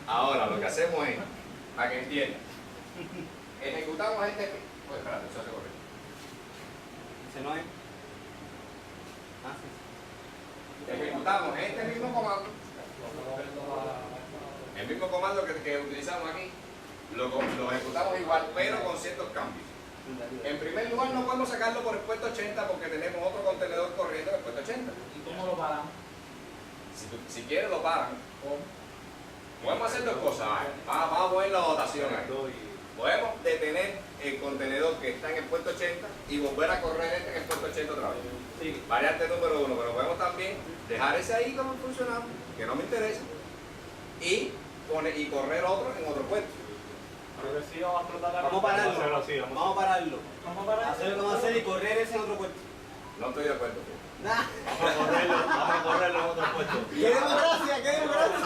Speaker 1: ahora lo que hacemos es, para que entiendan, ejecutamos este. Pues espérate, eso se corre.
Speaker 4: Ese no es.
Speaker 1: Ejecutamos este mismo comando, el mismo comando que utilizamos aquí, lo ejecutamos igual, pero con ciertos cambios. En primer lugar, no podemos sacarlo por el puesto 80 porque tenemos otro contenedor corriendo en el puesto 80.
Speaker 3: ¿Y cómo lo paramos?
Speaker 1: Si quieres lo paran. Podemos hacer dos cosas. Vamos a poner la dotación ahí. Podemos detener el contenedor que está en el puesto 80 y volver a correr este en el puesto 80 otra vez.
Speaker 4: Sí.
Speaker 1: Variante número 1, pero podemos también dejar ese ahí como funcionando, que no me interesa, y correr otro en otro puesto.
Speaker 3: Pero que sí vamos a explotar la
Speaker 4: Vamos a pararlo.
Speaker 3: Vamos a hacerlo así,
Speaker 4: Vamos a pararlo.
Speaker 3: Vamos a parar.
Speaker 4: Hacer lo que vamos a hacer y correr ese en otro puesto.
Speaker 1: No estoy de acuerdo.
Speaker 4: Nah.
Speaker 3: Vamos a correrlo en otro puesto.
Speaker 4: ¡Qué democracia! ¡Qué democracia!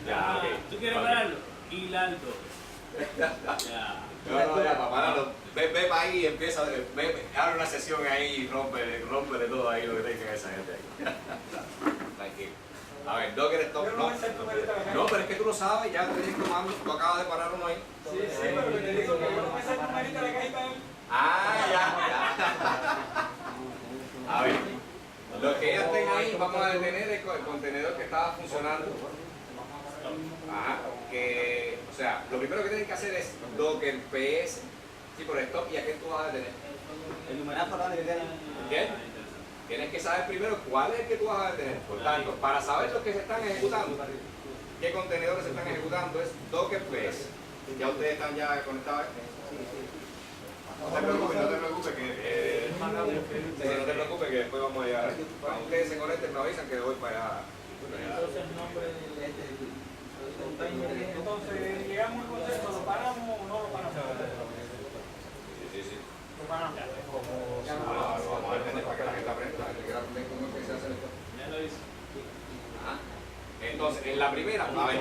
Speaker 1: Ya, ok.
Speaker 7: ¿Tú quieres pararlo? Y largo. Ya.
Speaker 1: No, ya, para pararlo. Ve para ahí y empieza, abre una sesión ahí y rómpele todo ahí lo que te dice esa gente ahí. Tranquilo. A ver, Docker Stop. No, pero es que tú lo sabes, ya te tienes tomando, tú acabas de parar uno ahí.
Speaker 7: Sí, pero te digo que yo no me sé el numerito de la cajita.
Speaker 1: Ah, ya. A ver, lo que ellos tengan ahí, vamos a detener el contenedor que estaba funcionando. Ajá, o sea, lo primero que tienen que hacer es Docker PS, sí, por stop, y a qué tú vas a detener.
Speaker 4: El numerazo grande que tiene.
Speaker 1: ¿Entiendes? Tienes que saber primero cuál es el que tú vas a detener. Por tanto, para saber los que se están ejecutando, qué contenedores se están ejecutando, es Docker PS. Ya ustedes están ya conectados. No te preocupes que no te preocupes que después vamos a llegar. Cuando ustedes se conecten me avisan que voy para allá.
Speaker 7: Entonces el nombre entonces llegamos al concepto, ¿lo paramos o no lo paramos?
Speaker 1: Sí.
Speaker 7: Lo paramos.
Speaker 1: Vamos a detener para que la gente aprenda, para que quiera aprender cómo es que se hace esto.
Speaker 7: Ya lo hice.
Speaker 1: Ajá. Entonces, en la primera, a ver,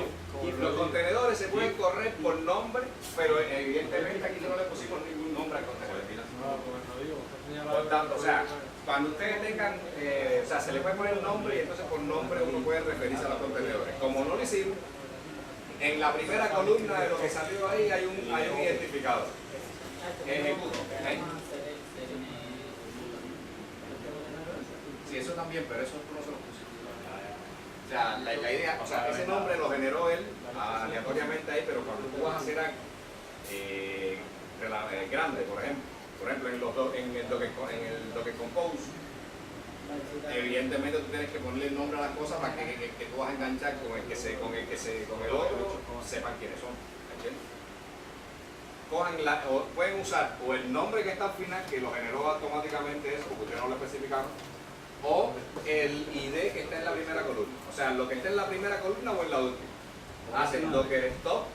Speaker 1: los contenedores se pueden correr por nombre, pero evidentemente aquí no le pusimos ningún nombre al contenedor. Por tanto, o sea, cuando ustedes tengan, o sea, se le puede poner nombre y entonces por nombre uno puede referirse a los contenedores. Como no lo hicimos, en la primera columna de lo que salió ahí hay un identificador. Ejecuto. Sí, eso también, pero eso no se lo pusimos. O sea, la idea, o sea, ese nombre lo generó él aleatoriamente ahí, pero cuando tú vas a hacer algo grande, por ejemplo, en el Docker Compose, evidentemente tú tienes que ponerle el nombre a las cosas para que tú vas a enganchar con el otro, sepan quiénes son. ¿Entiendes? Pueden usar o el nombre que está al final, que lo generó automáticamente eso, porque ustedes no lo especificaron, o el ID que está en la primera columna. O sea, lo que está en la primera columna o en la última. Hacen Docker Stop,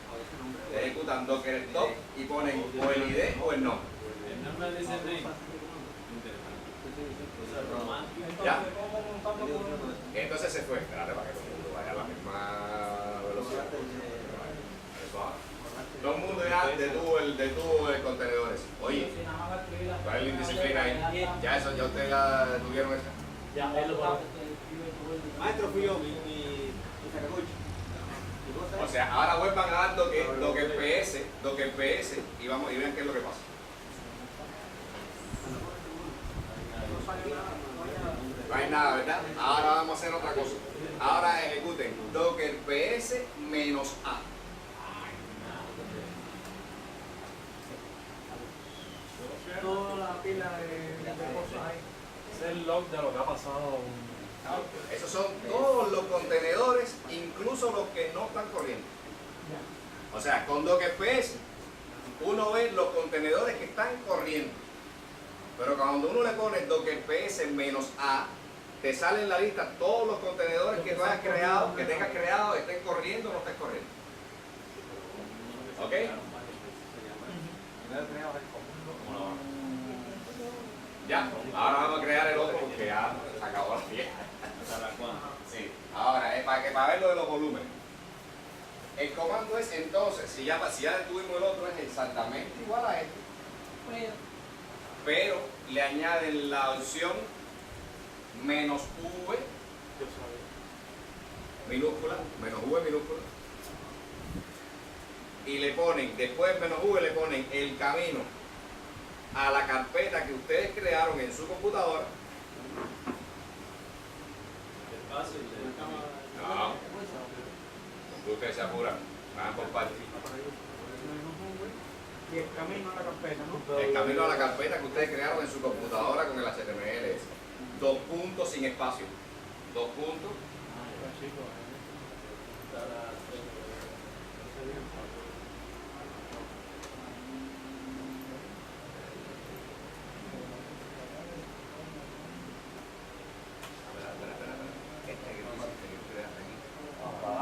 Speaker 1: ejecutan Docker Stop y ponen o el ID o el nombre.
Speaker 7: El nombre dice name.
Speaker 1: ¿Ya? Entonces se fue. Espérate para que todo el mundo vaya a la misma velocidad. Todo el mundo ya detuvo el contenedor ese. Oye, ¿cuál es la indisciplina ahí? Ya eso, ya ustedes ya tuvieron eso.
Speaker 7: Ya, él lo paró.
Speaker 4: Maestro fui yo, mi sacamucho.
Speaker 1: O sea, ahora vuelvan a dar Docker PS y vean qué es lo que pasa. No hay nada, ¿verdad? Ahora vamos a hacer otra cosa. Ahora ejecuten Docker PS menos A.
Speaker 7: Toda la pila de cosas ahí.
Speaker 3: Es el log de lo que ha pasado.
Speaker 1: Esos son todos los contenedores, incluso los que no están corriendo. O sea, con Docker PS uno ve los contenedores que están corriendo. Pero cuando uno le pone Docker PS menos A, te sale en la lista todos los contenedores que tú hayas creado, que tengas creado, estén corriendo o no estén corriendo. ¿Ok? Ya, ahora vamos a crear el otro porque ya se acabó la fiesta. Sí, ahora es para ver lo de los volúmenes. El comando es entonces, si ya detuvimos el otro, es exactamente igual a este. Pero le añaden la opción menos V minúscula, menos V minúscula. Y le ponen, después de menos V le ponen el camino a la carpeta que ustedes crearon en su computadora. No, ustedes se apuran. Van por partes.
Speaker 7: Y el camino a la carpeta, ¿no?
Speaker 1: El camino a la carpeta que ustedes crearon en su computadora con el HTML. 2 puntos sin espacio. 2 puntos.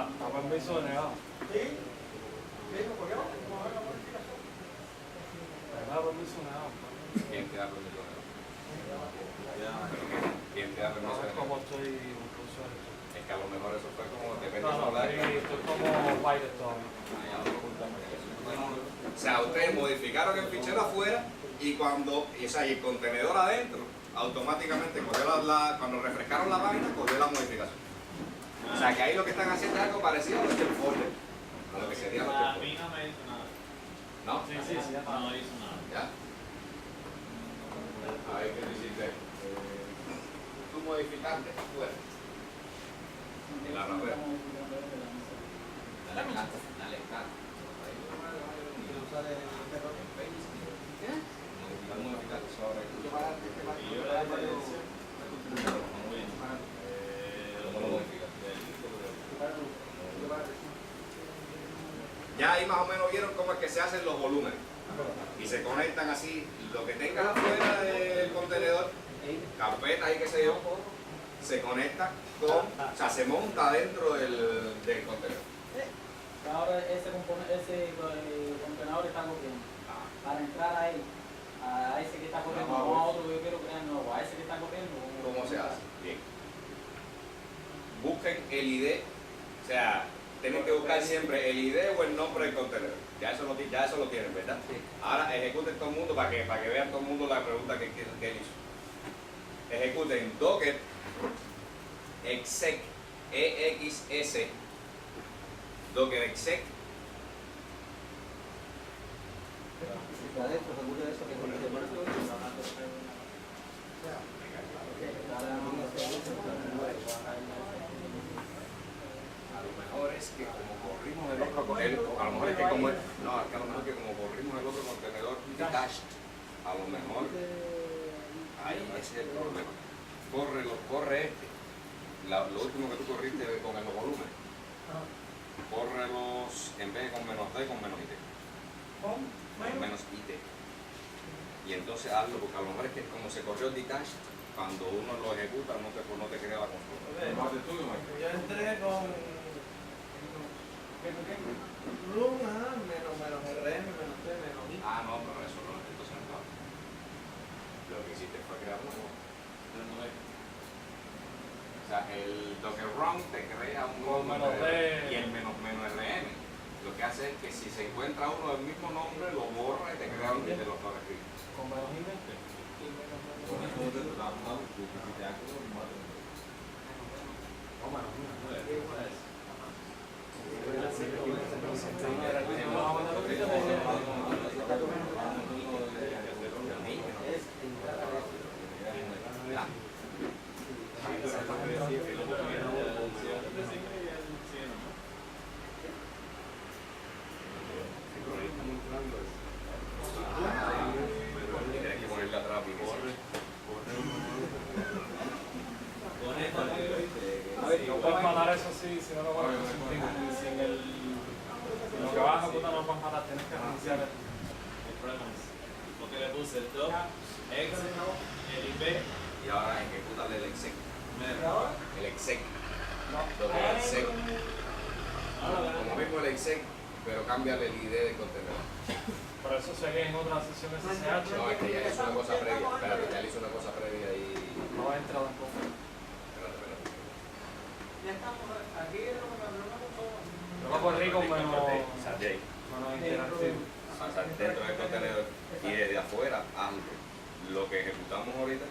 Speaker 3: Está permiso denegado.
Speaker 7: Sí. Sí, ¿por qué no?
Speaker 3: Está permiso denegado.
Speaker 1: ¿Quién te da permiso? ¿Quién te da permiso?
Speaker 3: No es como estoy un curso de eso.
Speaker 1: Es que a lo mejor eso fue como depende
Speaker 3: No, no, estoy como Python todavía.
Speaker 1: O sea, ustedes modificaron el fichero afuera y cuando, o sea, y el contenedor adentro, automáticamente cuando refrescaron la página, cogió la modificación. O sea, que ahí lo que están haciendo es algo parecido a lo que el folder, a lo que sería lo que el
Speaker 8: A
Speaker 1: folder.
Speaker 8: mí no me hizo nada.
Speaker 1: ¿No?
Speaker 3: Sí, sí.
Speaker 8: No hizo nada.
Speaker 1: ¿Ya? A ver, ¿qué tú hiciste? Tú modificaste afuera. En la rapera. Dale canto, dale canto. Ya ahí más o menos vieron cómo es que se hacen los volúmenes y se conectan así, lo que tengas afuera del contenedor, carpetas y qué sé yo, se conecta con, o sea, se monta dentro del contenedor.
Speaker 9: Ahora ese contenedor está copiando. Para entrar ahí, a ese que está copiando, no a otro que yo quiero crear nuevo, a ese que está copiando.
Speaker 1: ¿Cómo se hace? Bien. Busquen el ID, o sea, tienen que buscar siempre el ID o el nombre del contenedor. Ya eso lo tienen, ¿verdad? Ahora ejecuten todo el mundo para que vean todo el mundo la pregunta que él hizo. Ejecuten docker exec exs docker exec
Speaker 4: Adentro, seguro de eso que se pone todo
Speaker 1: a lo mejor es que como corrimos el otro a lo mejor es que como corrimos el otro contenedor detached, a lo mejor ahí ese es el problema. Corre este. Lo último que tú corriste con el volumen. Córrelos en vez de con menos D, con menos IT. Con menos IT. Y entonces hazlo, porque a lo mejor es que como se corrió detached, cuando uno lo ejecuta no te crea la consulta.
Speaker 7: Yo entré con Luna, menos RM, menos T, menos I.
Speaker 1: Ah, no, pero eso no, entonces no. Lo que hiciste fue crear un nuevo. O sea, el docker run te crea un nuevo contenedor y el menos RM lo que hace es que si se encuentra uno del mismo nombre lo borra y te crea un de los dos escritos.
Speaker 3: Con menos I 20.
Speaker 1: Tienes que ponerle atrás
Speaker 3: No puedes matar eso así, si no lo vas a sin el... Si lo que vas a ejecutar no lo vas a matar, tienes que reiniciar el...
Speaker 8: El problema es porque le puse el doc, ex, el IP.
Speaker 1: y ahora ejecútale el exec. El exec. Docker exec. Como mismo el exec, pero cámbiale el ID del contenedor.
Speaker 3: Por eso seguí en otra sesión SSH.
Speaker 1: No, es que ya hizo una cosa previa. Espérate, ya le hizo una cosa previa y.
Speaker 3: No entra tampoco.
Speaker 1: Espérate.
Speaker 7: Ya estamos aquí,
Speaker 3: Yo lo corrí con menos interactivo.
Speaker 1: Dentro del contenedor y desde afuera hazlo. Lo que ejecutamos ahorita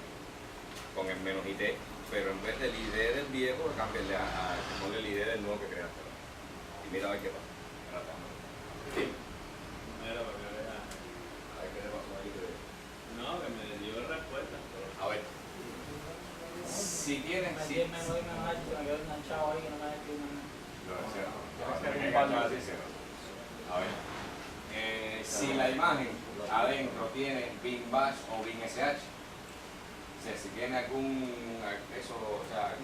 Speaker 1: con el menos IT, pero en vez del ID del viejo, cámbiale ponle el ID del nuevo que creaste. Y mira a ver qué pasa. Sí.
Speaker 8: Mira, para que vea.
Speaker 1: A ver qué le pasó ahí.
Speaker 8: No, que me dio respuesta.
Speaker 1: A ver. Si tienes.
Speaker 9: Me di menos I, menos H, me quedó enganchado ahí que no me ha escrito nada.
Speaker 1: No, es cierto. Tienes que enganchar así, cierto. A ver. Si la imagen adentro tiene bin bash o bin sh, o sea, si tiene algún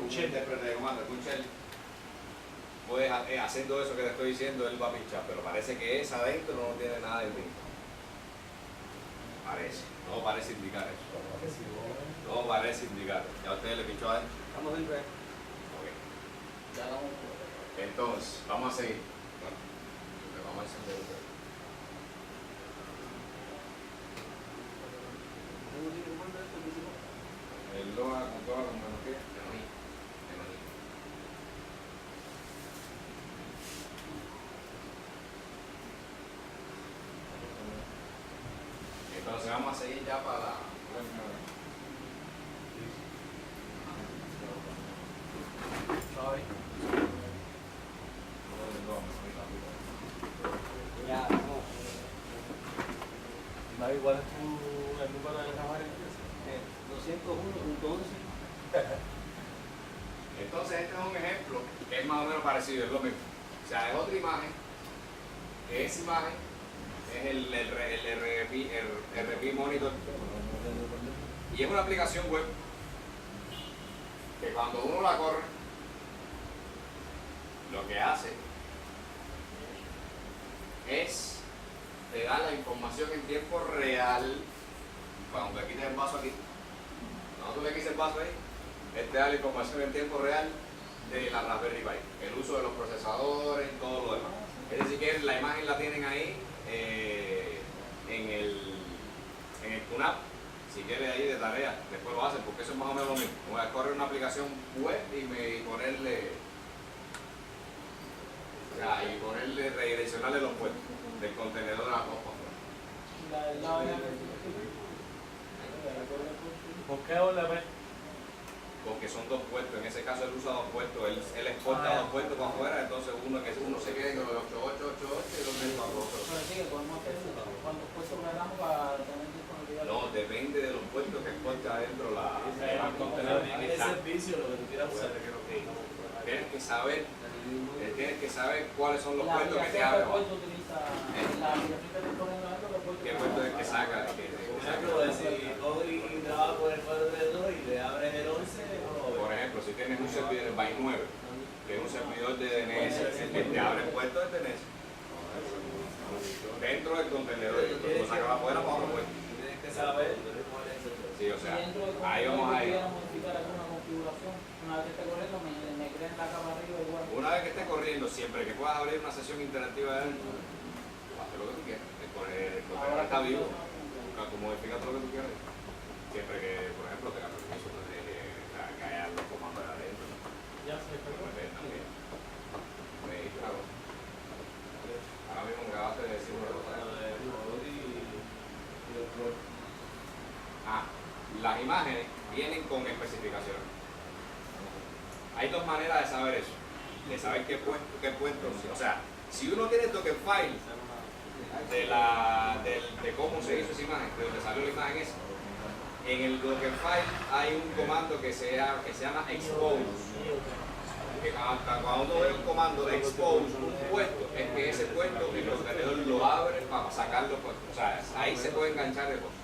Speaker 1: intérprete de comando, algún shell, pues haciendo eso que te estoy diciendo, él va a pinchar, pero parece que esa adentro no tiene nada de bin. Parece, no parece indicar eso. No parece indicar. Ya ustedes le pinchó adentro.
Speaker 4: Estamos dentro de...
Speaker 9: Ya vamos.
Speaker 1: Entonces, vamos a seguir. Bueno, vamos a encender un poco. El LOA con todas las manos que entonces vamos a seguir ya para la...
Speaker 4: Ya, vamos.
Speaker 3: ¿Cuál es el número de la cámara?
Speaker 4: 201.11.
Speaker 1: Entonces este es un ejemplo que es más o menos parecido, es lo mismo. O sea, es otra imagen, que esa imagen es el RP Monitor. Y es una aplicación web que cuando uno la corre, lo que hace es te da la información en tiempo real. Cuando le quites el vaso aquí, cuando tú le quites el vaso ahí, él te da la información en tiempo real de la Raspberry Pi, el uso de los procesadores y todo lo demás. Es decir, que la imagen la tienen ahí en el QNAP. Si quieres ahí de tarea, después lo hacen, porque eso es más o menos lo mismo. Voy a correr una aplicación web y ponerle redireccionarle los puertos del contenedor a la copa.
Speaker 3: ¿Por qué OLP?
Speaker 1: Porque son dos puertos, en ese caso él usa dos puertos, él exporta dos puertos para afuera, entonces uno se quede con los 8888 y los del 488.
Speaker 9: Pero sí, que podemos hacer cuántos puestos queramos para tener disponibilidad.
Speaker 1: No, depende de los puertos que exporta adentro el contenedor.
Speaker 8: ¿Qué servicio lo que tú quieras usar?
Speaker 1: Tienes que saber cuáles son los puertos que te abren. ¿Qué puerto es que saca?
Speaker 8: Por ejemplo, si Cody trabaja por el 432 y le abres el 11,
Speaker 1: por ejemplo, si tienes un servidor en Byte 9, que es un servidor de DNS, el que te abre el puerto de DNS. Dentro del contenedor, lo sacas afuera para otro puerto.
Speaker 8: tienes que saber cuál es el
Speaker 1: Sí, o sea, ahí vamos a ir.
Speaker 9: modificar alguna configuración, una vez que esté corriendo, me creen la capa arriba igual.
Speaker 1: Una vez que esté corriendo, siempre que puedas abrir una sesión interactiva de adentro, haz lo que tú quieras. El contenedor está vivo, como modifica todo lo que tú quieras. Siempre que, por ejemplo, tenga permiso de que haya los comandos de adentro.
Speaker 3: Ya se fue.
Speaker 1: También. Me distrago. Ahora mismo me acabaste de decir una cosa. Las imágenes vienen con especificaciones. Hay dos maneras de saber eso, de saber qué puesto, o sea, si uno tiene el Dockerfile de cómo se hizo esa imagen, de donde salió la imagen esa, en el Dockerfile hay un comando que se llama expose, que cuando uno ve un comando de expose un puesto, es que ese puesto el contenedor lo abre para sacar los puestos, o sea, ahí se puede enganchar el puesto.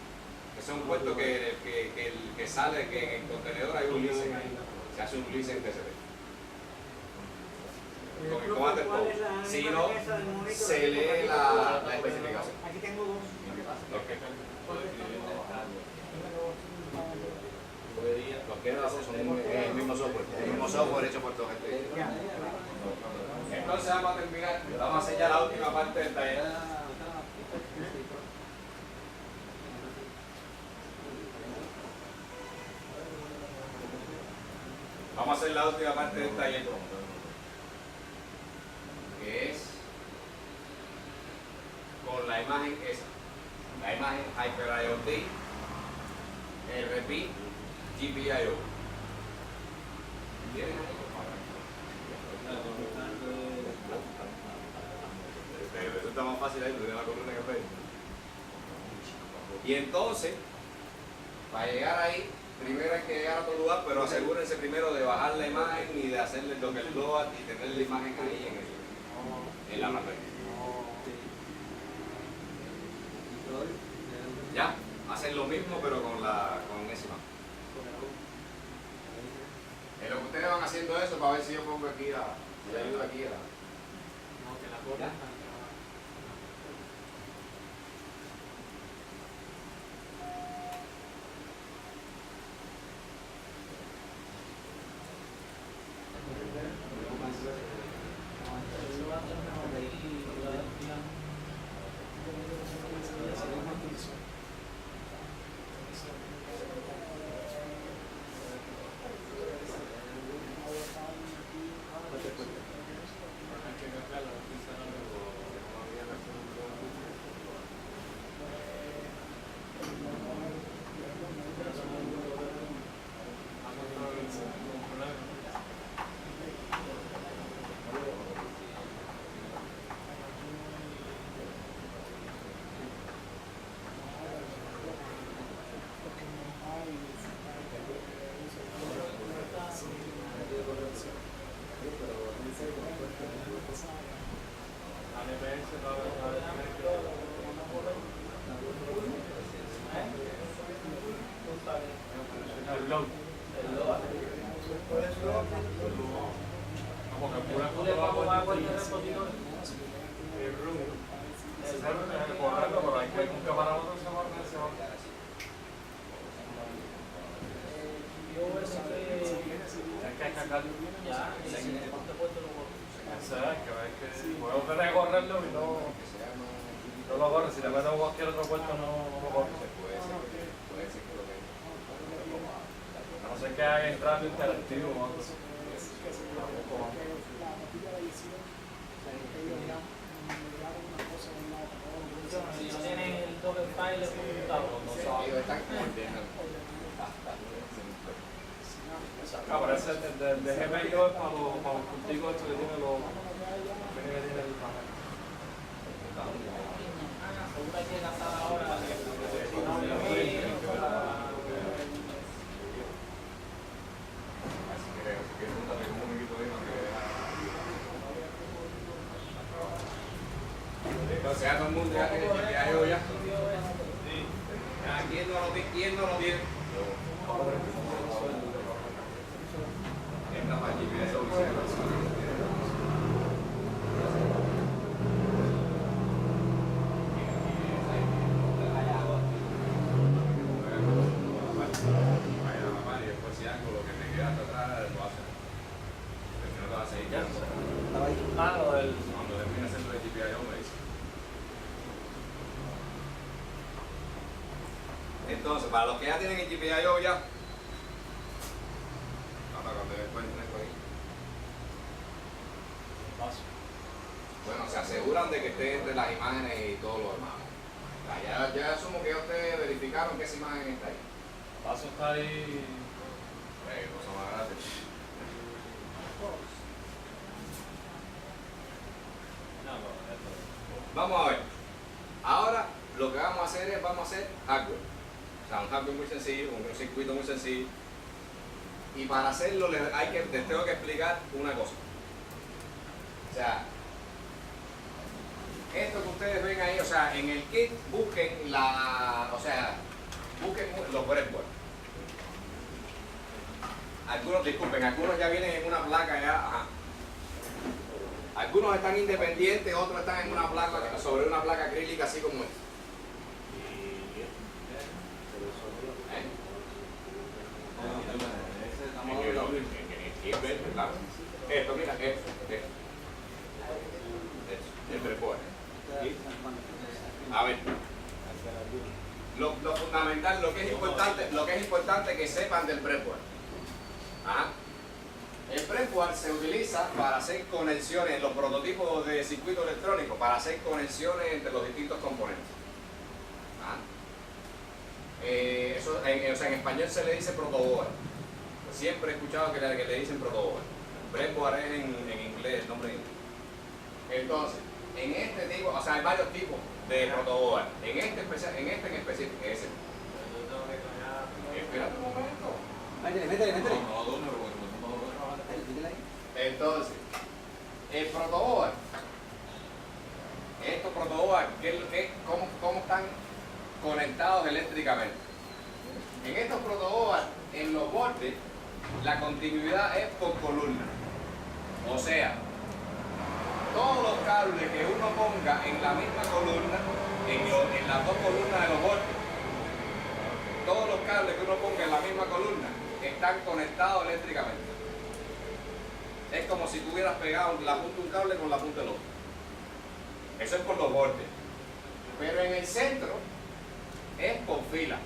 Speaker 1: Ese es un puesto que sale, que en el contenedor hay un listen ahí. Se hace un listen TCP. Con el comando expose. Si no, se lee la especificación.
Speaker 7: Aquí tengo dos.
Speaker 1: Los que no son el mismo software hecho por todo gente. Entonces vamos a terminar, vamos a hacer ya la última parte del taller. Vamos a hacer la última parte del taller, que es con la imagen esa, la imagen HyperIoT, RP, GPIO. ¿Tienen ahí? Resulta más fácil ahí, tener la columna que pedir. Y entonces, para llegar ahí, primero hay que llegar a otro lugar, pero asegúrense primero de bajar la imagen y de hacerle el Docker load y tener la imagen ahí en la Raspberry. Ya, hacen lo mismo pero con ese mapa. En lo que ustedes van haciendo eso para ver si yo pongo aquí si le ayudo aquí ¿ya? Entonces ya todo el mundo ya tiene GPIO ya. ¿Quién no lo tiene? Entra para GPIO. Entonces, para los que ya tienen el GPIO ya, cuando encuentren esto ahí, bueno, se aseguran de que esté entre las imágenes y todo lo demás. O sea, ya asumo que ustedes verificaron que esa imagen está ahí.
Speaker 3: Paso está ahí.
Speaker 1: Cosa más grande. Vamos a ver. Ahora lo que vamos a hacer es hardware. O sea, un hardware muy sencillo, un circuito muy sencillo. Y para hacerlo les tengo que explicar una cosa. O sea, esto que ustedes ven ahí, o sea, en el kit busquen los breadboards. Algunos ya vienen en una placa ya, ajá. Algunos están independientes, otros están en una placa, sobre una placa acrílica así como esta. Esto, mira, esto. El breadboard. A ver, lo fundamental, lo que es importante que sepan del breadboard. Ajá. El breadboard se utiliza para hacer conexiones en los prototipos de circuito electrónico, para hacer conexiones entre los distintos componentes. ¿Ah? Eso, en español se le dice protoboard. Siempre he escuchado que le dicen protoboard. Breadboard es en inglés, el nombre en inglés. Entonces, en este tipo, o sea, hay varios tipos de protoboard. En este en específico, ese. Espérate un momento.
Speaker 4: Métele.
Speaker 1: Entonces, el protoboard, estos protoboard, ¿cómo están conectados? conectados eléctricamente. En estos protoboards, en los bordes, la continuidad es por columna. O sea, todos los cables que uno ponga en la misma columna, en las dos columnas de los bordes, todos los cables que uno ponga en la misma columna están conectados eléctricamente. Es como si tú hubieras pegado la punta de un cable con la punta del otro. Eso es por los bordes. Pero en el centro es por fila.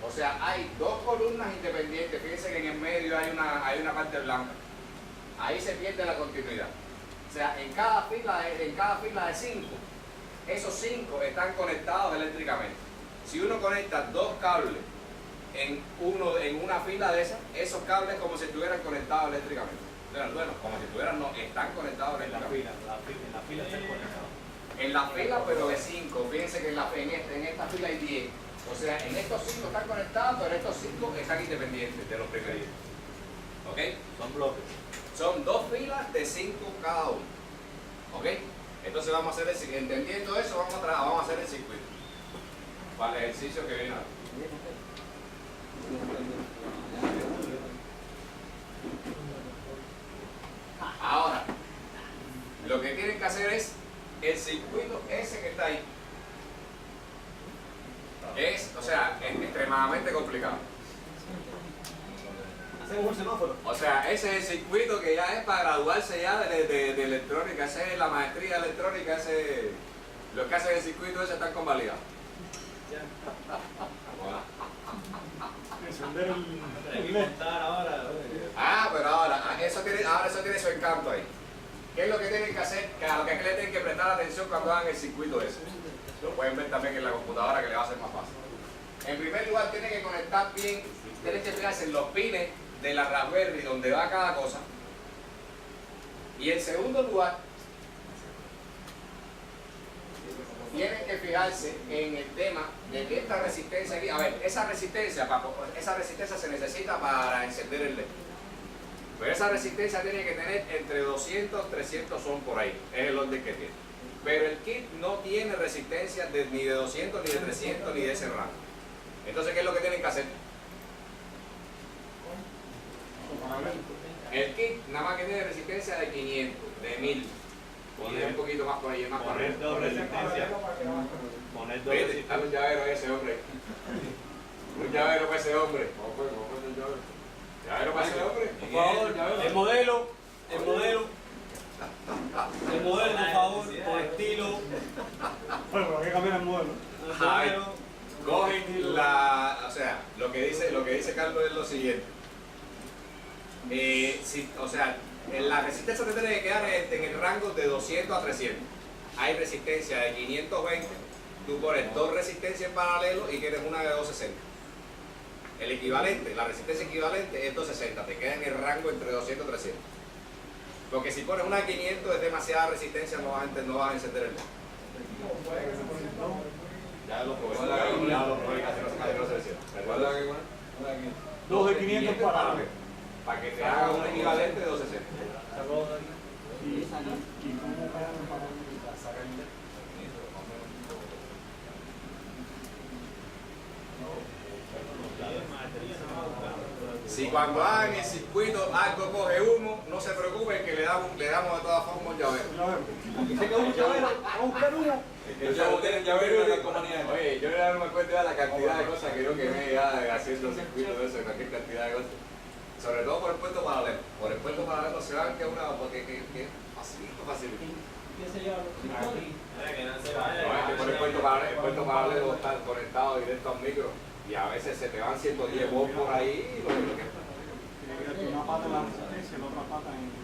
Speaker 1: O sea, hay dos columnas independientes. Fíjense que en el medio hay una parte blanca. Ahí se pierde la continuidad. O sea, en cada fila de 5, esos 5 están conectados eléctricamente. Si uno conecta dos cables en una fila de esas, esos cables como si estuvieran conectados eléctricamente. Bueno, como si estuvieran, no, están conectados eléctricamente.
Speaker 8: En la fila están conectados.
Speaker 1: En la fila, pero de 5. Fíjense que en esta fila hay 10. O sea, en estos 5 están conectados, pero estos 5 están independientes de los primeritos. ¿Ok?
Speaker 8: Son bloques.
Speaker 1: Son dos filas de 5 cada uno. ¿Ok? Entonces vamos a hacer entendiendo eso, vamos a hacer el circuito. Para el ejercicio que viene ahora. Ahora, lo que tienen que hacer es el circuito ese que está ahí. Es extremadamente complicado.
Speaker 4: Hacemos un semáforo.
Speaker 1: O sea, ese es el circuito que ya es para graduarse ya de electrónica, esa es la maestría electrónica, los que hacen el circuito ese están convalidados.
Speaker 7: Encender
Speaker 8: Hay que contar ahora.
Speaker 1: Pero ahora eso tiene su encanto ahí. ¿Qué es lo que tienen que hacer? A lo que le tienen que prestar atención cuando hagan el circuito ese. Lo pueden ver también en la computadora que le va a ser más fácil. En primer lugar, tienen que conectar bien, tienen que fijarse en los pines de la Raspberry donde va cada cosa. Y en segundo lugar, tienen que fijarse en el tema de que esta resistencia aquí, a ver, esa resistencia se necesita para encender el LED. Pero esa resistencia tiene que tener entre 200 y 300 ohms por ahí, es el orden que tiene. Pero el kit no tiene resistencia ni de 200, ni de 300, ni de ese rango. Entonces, ¿qué es lo que tienen que hacer? El kit nada más que tiene resistencia de 500, de 1000. Poner un poquito más por ahí, más para arriba.
Speaker 8: Poner doble resistencia. Poner doble
Speaker 1: Vete, dale un llavero a ese hombre. Un llavero para ese hombre. Llavero para ese hombre.
Speaker 8: Por favor, el modelo, por favor, por estilo.
Speaker 7: Bueno, pero hay que cambiar el modelo.
Speaker 1: Cogen lo que dice Carlos es lo siguiente. La resistencia te tiene que quedar en el rango de 200 a 300. Hay resistencia de 520, tú pones dos resistencias en paralelo y tienes una de 260. El equivalente, la resistencia equivalente es 260, te queda en el rango entre 200 y 300. Porque si pones una de 500 es demasiada resistencia, no vas a encender el LED. Ya lo probé.
Speaker 5: ¿Recuerda que
Speaker 7: Dos de 500 para
Speaker 1: para que te haga un equivalente de 260.
Speaker 7: ¿Y cómo pegan para sacar el LED?
Speaker 1: Si cuando hagan el circuito algo coge humo, no se preocupen que le damos de todas formas un llavero.
Speaker 7: Aquí se quedó un llavero, vamos a buscar uno.
Speaker 5: El chavo tiene el llavero y la compañía.
Speaker 1: Oye, yo no me cuento ya la cantidad de cosas que yo quemé ya haciendo circuitos de eso, cualquier cantidad de cosas. Sobre todo por el puerto paralelo. Por el puerto paralelo se van que una, porque que facilito.
Speaker 9: ¿Qué se lleva los circuitos?
Speaker 8: Que no se
Speaker 1: No, es que por el puerto paralelo está conectado directo al micro y a veces se te van 110 volts por ahí y lo que
Speaker 7: Tiene que una pata en la resistencia y la otra pata en...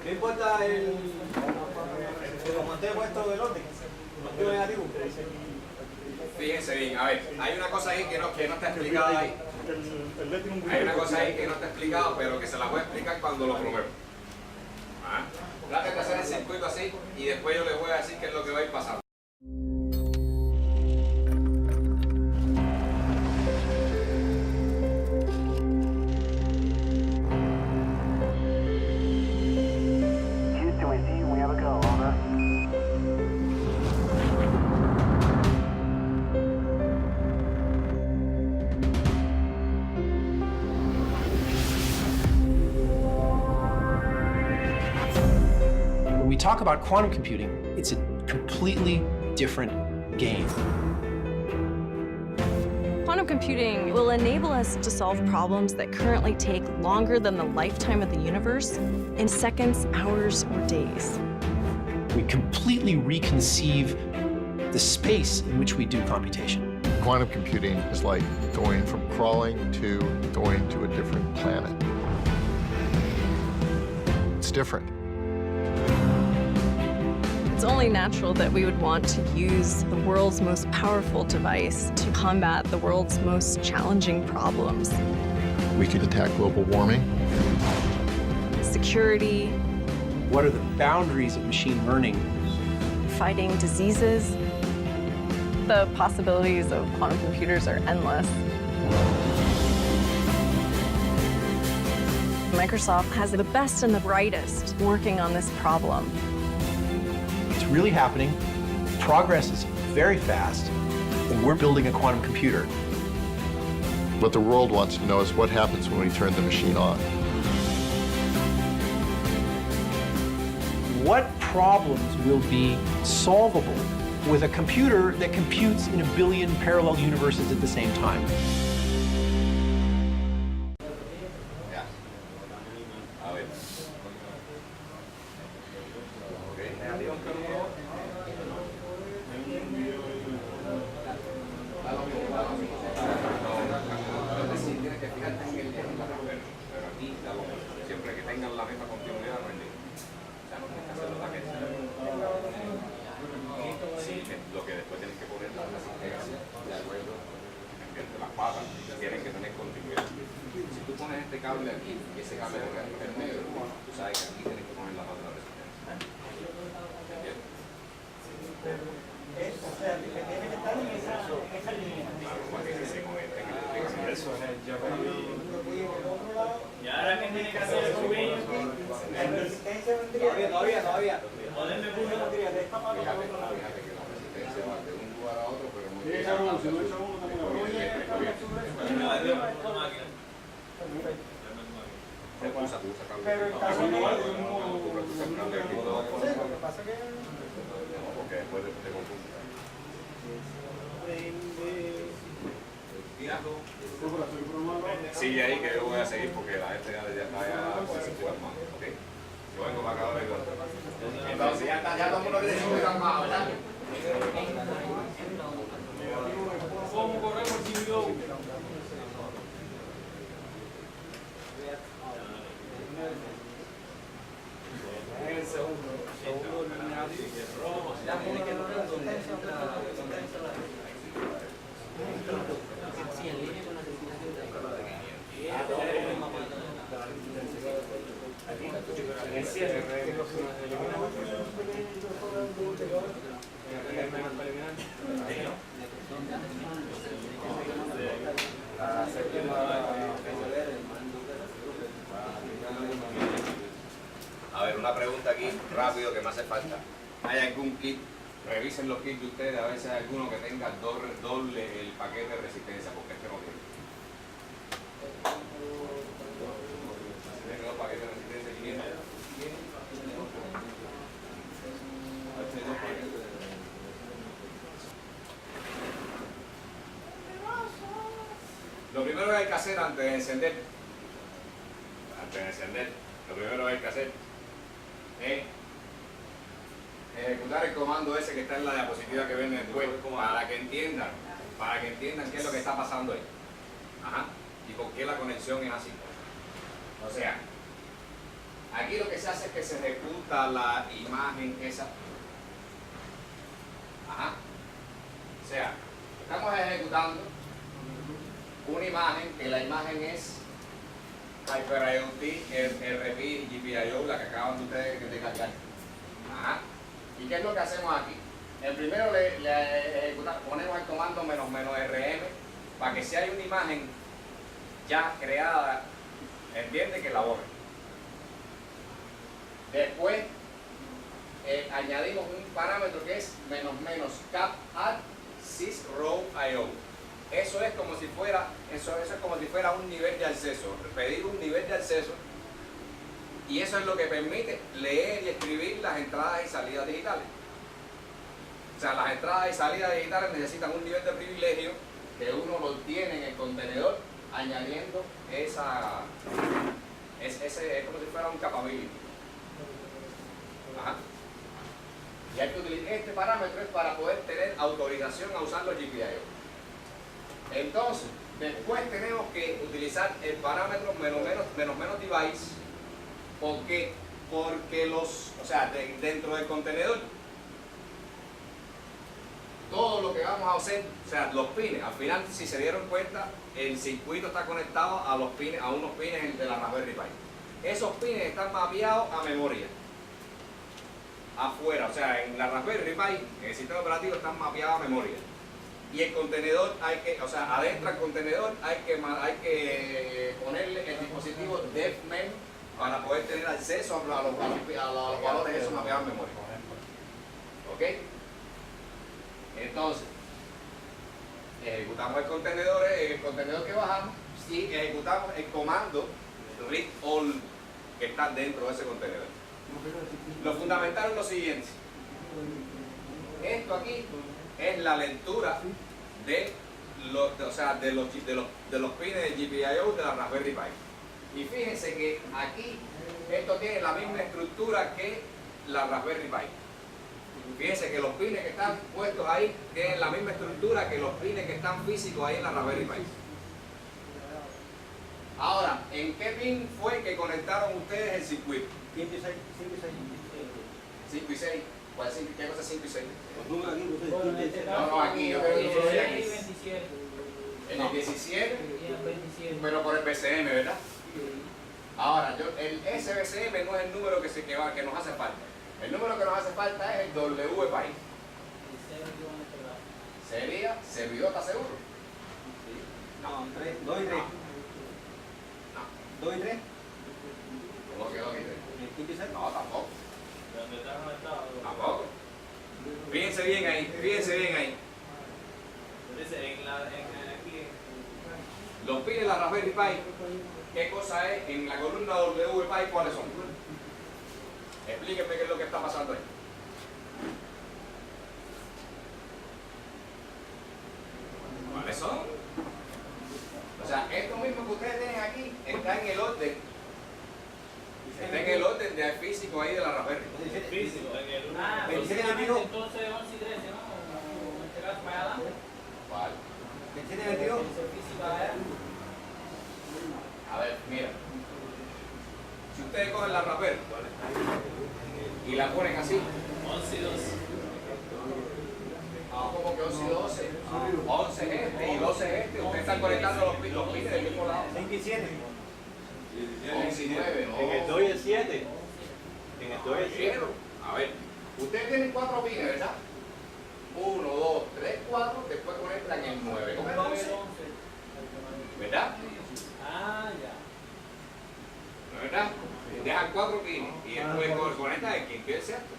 Speaker 4: ¿Qué importa el comandante puesto del orden? ¿Positivo o negativo?
Speaker 1: Fíjense bien, a ver, hay una cosa ahí que no está explicada ahí.
Speaker 7: El LED tiene un
Speaker 1: Hay una cosa ahí que no está explicada, pero que se la voy a explicar cuando lo probemos. Traten de hacer el circuito así y después yo les voy a decir qué es lo que va a ir pasando.
Speaker 10: Houston, we see you. We have a go. Over. talk about quantum computing, it's a completely different game.
Speaker 11: Quantum computing will enable us to solve problems that currently take longer than the lifetime of the universe in seconds, hours, or days.
Speaker 10: We completely reconceive the space in which we do computation.
Speaker 12: Quantum computing is like going from crawling to going to a different planet. It's different.
Speaker 11: It's only natural that we would want to use the world's most powerful device to combat the world's most challenging problems.
Speaker 12: We could attack global warming.
Speaker 11: Security.
Speaker 10: What are the boundaries of machine learning?
Speaker 11: Fighting diseases. The possibilities of quantum computers are endless. Microsoft has the best and the brightest working on this problem.
Speaker 10: It's really happening. Progress is very fast, and we're building a quantum computer.
Speaker 12: What the world wants to know is what happens when we turn the machine on.
Speaker 10: What problems will be solvable with a computer that computes in a billion parallel universes at the same time?
Speaker 8: ¿Y ahora qué tiene que hacer el cubillo?
Speaker 4: Todavía.
Speaker 8: Ponerme puño.
Speaker 1: Fíjate que la resistencia va de un lugar a otro, pero no llega a tanto.
Speaker 7: Pero está bueno.
Speaker 1: Porque después te confundes. Sigue ahí que yo voy a seguir porque la gente ya está con ese tipo de mano. ¿Ok? Yo vengo para acá ahora y vuelvo. Entonces ya todo el mundo tiene que estar más, ¿verdad?
Speaker 3: ¿Cómo corremos el video?
Speaker 1: El segundo. A ver, una pregunta aquí rápido que me hace falta. ¿Hay algún kit? Revisen los kits de ustedes, a veces hay alguno que tenga doble el paquete de resistencia, porque este no tiene. Tiene dos paquetes de resistencia 500. Lo primero que hay que hacer antes de encender, lo primero que hay que hacer es ejecutar el comando ese que está en la diapositiva que ven después, para que entiendan qué es lo que está pasando ahí. Ajá. Y por qué la conexión es así. O sea, aquí lo que se hace es que se ejecuta la imagen esa. Ajá. O sea, estamos ejecutando una imagen, que la imagen es HyperIoT, RP, GPIO, la que acaban de ustedes de cargar. Ajá. ¿Y qué es lo que hacemos aquí? El primero le ejecutamos, ponemos el comando --rm para que si hay una imagen ya creada, entiende que la borre. Después añadimos un parámetro que es --cap add sysrow.io. Eso es como si fuera un nivel de acceso, pedir un nivel de acceso Y eso es lo que permite leer y escribir las entradas y salidas digitales. O sea, las entradas y salidas digitales necesitan un nivel de privilegio que uno lo tiene en el contenedor añadiendo es como si fuera un capability. Ajá. Y hay que utilizar este parámetro es para poder tener autorización a usar los GPIO. Entonces, después tenemos que utilizar el parámetro menos device. ¿Por qué? Porque dentro del contenedor, todo lo que vamos a hacer, o sea, los pines, al final, si se dieron cuenta, el circuito está conectado a unos pines de la Raspberry Pi. Esos pines están mapeados a memoria. Afuera, o sea, en la Raspberry Pi, en el sistema operativo, están mapeados a memoria. Y el contenedor adentro del contenedor hay que ponerle el dispositivo DevMem para poder tener acceso a los valores de esos mapeados en memoria. ¿Ok? Entonces, ejecutamos el contenedor que bajamos y ejecutamos el comando read all que está dentro de ese contenedor. Lo fundamental es lo siguiente. Esto aquí es la lectura de los pines de GPIO de la Raspberry Pi. Y fíjense que aquí esto tiene la misma estructura que la Raspberry Pi. Fíjense que los pines que están puestos ahí tienen la misma estructura que los pines que están físicos ahí en la Raspberry Pi. Ahora, ¿en qué pin fue que conectaron ustedes el circuito? 5 y 6. 5 y 6. ¿Qué cosa es 5 y 6? No, aquí, yo creo que
Speaker 9: 27.
Speaker 1: En el 17, pero por el BCM, ¿verdad? Ahora, el SBCM no es el número que nos hace falta. El número que nos hace falta es el WPI. ¿Sería servidor, está seguro?
Speaker 4: No, 2 y 3.
Speaker 1: No.
Speaker 4: 2 y 3.
Speaker 1: ¿Cómo quedó aquí? No, tampoco. Tampoco. Fíjense bien ahí. Los pines de la Raspberry Pi, ¿qué cosa es? En la columna WPI, ¿cuáles son? Explíquenme qué es lo que está pasando ahí. ¿Cuáles son? O sea, esto mismo que ustedes tienen aquí está en el orden. Está en el orden de físico ahí de la Raspberry.
Speaker 8: Físico,
Speaker 9: Básicamente entonces 11 y 13, ¿no? En este caso, para adelante.
Speaker 1: ¿Cuál?
Speaker 4: 27 y 22.
Speaker 1: A ver, mira. Si ustedes cogen la Raspberry y la ponen así.
Speaker 8: 11 y 12.
Speaker 1: ¿Cómo que 11 y 12? 11 es este y 12 es este. Ustedes están conectando los pines del mismo lado.
Speaker 4: 5 y 7.
Speaker 1: 11 y 9, no.
Speaker 7: En el 2 y el 7. En el 2 y el 7.
Speaker 1: A ver, ustedes tienen 4 pines, ¿verdad? 1, 2, 3, 4, después conectan el 9 con el 11. ¿Verdad?
Speaker 9: Ya.
Speaker 1: ¿Verdad? Dejan 4 pines y después conectan el quinto y el sexto.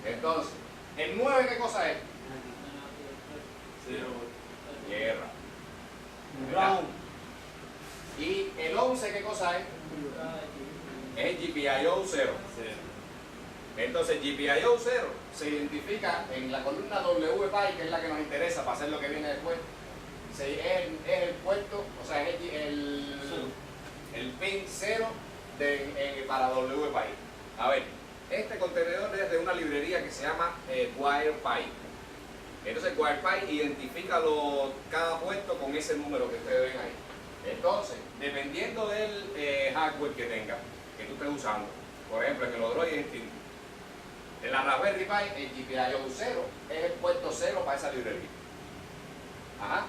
Speaker 1: Entonces, ¿el 9 qué cosa es? Tierra. ¿Verdad? ¿Y el 11 qué cosa es? Es GPIO 0. Entonces GPIO 0 se identifica en la columna WPI, que es la que nos interesa para hacer lo que viene después. Es el puerto, o sea, es el pin 0 para WPI. A ver, este contenedor es de una librería que se llama WirePi. Entonces WirePi identifica cada puerto con ese número que ustedes ven ahí. Entonces, dependiendo del hardware que tenga, que tú estés usando, por ejemplo, en el Odroid es distinto. En la Raspberry Pi, el GPIO 0 es el puerto 0 para esa librería. Ajá.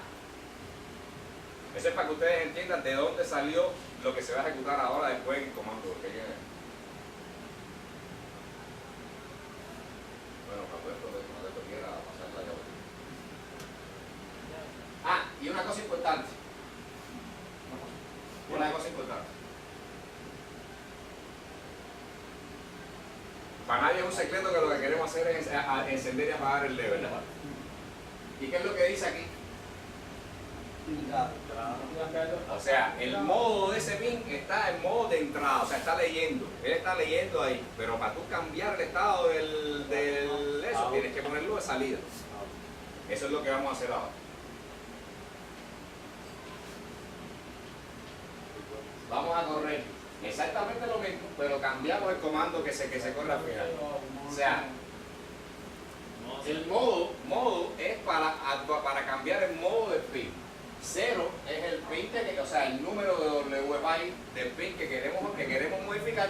Speaker 1: Eso es para que ustedes entiendan de dónde salió lo que se va a ejecutar ahora después en el comando que viene. Bueno, cuando esto quiera pasar la llave. Y una cosa importante. Una cosa importante. Para nadie es un secreto que lo que queremos hacer es encender y apagar el LED, ¿verdad? ¿Y qué es lo que dice aquí? O sea, el modo de ese pin está en modo de entrada, o sea, está leyendo. Él está leyendo ahí, pero para tú cambiar el estado del eso, tienes que ponerlo de salida. Eso es lo que vamos a hacer ahora. Vamos a correr exactamente lo mismo, pero cambiamos el comando que se corre al final. O sea, el modo es para cambiar el modo del pin. 0 es el pin o sea, el número de WPI del pin que queremos modificar,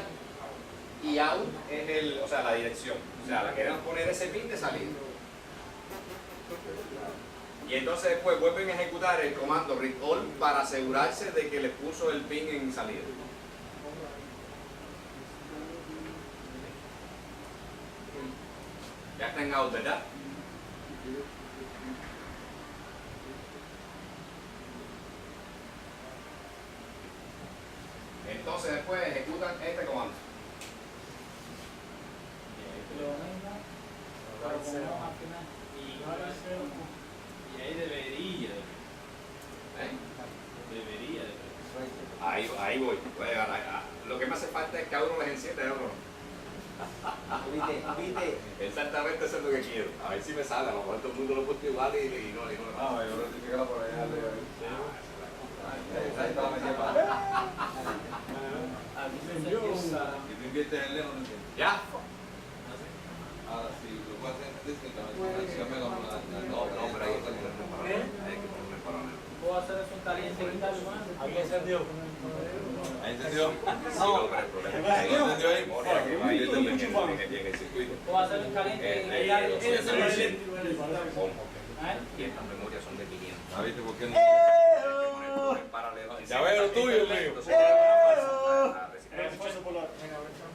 Speaker 1: y out es o sea, la dirección. O sea, la queremos poner ese pin de salida. Y entonces después vuelven a ejecutar el comando read all para asegurarse de que les puso el pin en salida. Ya está en out, ¿verdad? Entonces después ejecutan este comando.
Speaker 8: Y ahí debería.
Speaker 1: Ahí voy. Voy a llegar lo que me hace falta es que a uno les encienda y a otro no.
Speaker 4: ¿Viste?
Speaker 1: Exactamente eso es lo que quiero. A ver si me sale. A lo mejor todo el mundo lo ha puesto igual y no.
Speaker 5: Ah, yo rectificarla por allá. Y tú inviertes en lejos, ¿no entiendes?
Speaker 1: ¿Ya?
Speaker 5: Ahora sí, lo puedes hacer en Disney, no, pero hay que ponerle paralelo.
Speaker 9: ¿Puedo hacer eso en caliente y quitarlo más?
Speaker 7: ¿Alguien encendió?
Speaker 5: ¿Ahí entendió?
Speaker 1: No, pero el problema es que
Speaker 5: ¿Entendió ahí?
Speaker 1: en el circuito.
Speaker 9: ¿Puedo hacerlo en caliente y quitarlo?
Speaker 1: Y estas memorias son de 500.
Speaker 5: Ah, ¿viste por qué no?
Speaker 1: Ya
Speaker 5: veo lo tuyo, mío.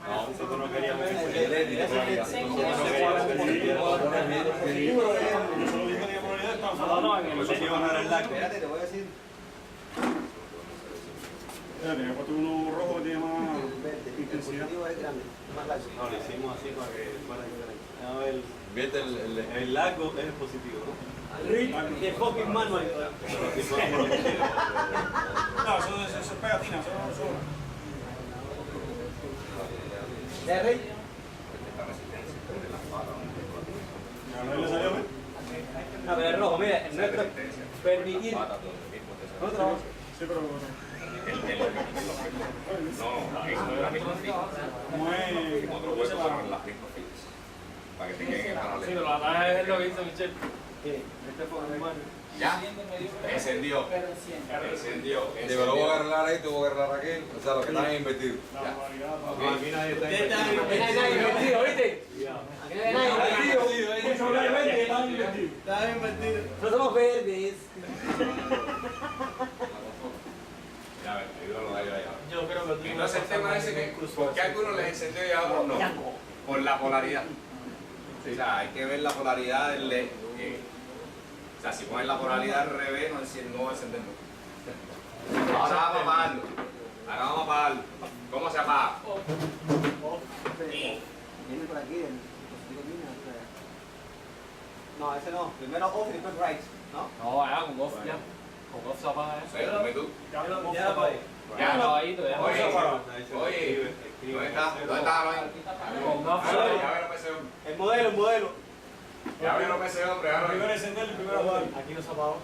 Speaker 7: No, nosotros no queríamos que
Speaker 4: Ese Espérate, te voy a decir.
Speaker 7: Tenía puesto uno rojo que tiene más
Speaker 4: El
Speaker 7: intensidad.
Speaker 4: positivo es grande, más largo.
Speaker 13: No, le hicimos así para que fuera diferente. A ver,
Speaker 5: Invierte
Speaker 13: el largo es el positivo, ¿no?
Speaker 4: De fucking manual.
Speaker 7: No, eso es pegatina, eso.
Speaker 4: ¿De rey?
Speaker 7: ¿A él le salió bien?
Speaker 4: A ver, el rojo, mira, el nuestro permitir. Otro.
Speaker 7: Sí, pero...
Speaker 1: No, eso no es la misma fila.
Speaker 7: ¿Cómo es?
Speaker 1: Otro hueco son las mismas filas. Para que te queden en
Speaker 3: Sí,
Speaker 1: paralelo.
Speaker 3: pero la verdad es lo que hizo Michelle.
Speaker 4: Este fue mi mano.
Speaker 1: ¿Ya? Encendió. Encendió.
Speaker 5: Pero lo voy a arreglar ahí, tú vas a arreglar aquí. O sea, los que están invertidos.
Speaker 13: Aquí nadie está
Speaker 4: invertido, ¿viste?
Speaker 8: Está invertido.
Speaker 4: No somos verdes.
Speaker 1: Ya, a ver, ayúdalo ahí.
Speaker 13: Yo creo que
Speaker 1: Entonces el tema es que ¿por qué a algunos les encendió y a otros no? Por la polaridad. O sea, hay que ver la polaridad del LED. O sea, si pones la polaridad al revés, no va a encender nunca. Ahora vamos a apagarlo. Ahora vamos a apagarlo. ¿Cómo se apaga?
Speaker 4: Viene por aquí el positivo línea. No, ese no. Primero off y después right, ¿no?
Speaker 3: No, ya, con off ya. Con off se apaga eso.
Speaker 1: Sí, dime tú.
Speaker 8: Ya, pues.
Speaker 3: Ya, grabadito, ya.
Speaker 1: Oye, ¿dónde está? ¿Dónde está ahí?
Speaker 3: Con off
Speaker 1: Ya abrieron ese hombre.
Speaker 4: El modelo.
Speaker 1: Ya abrieron ese hombre.
Speaker 7: Primero encender y primero apagar. Aquí no se apagó.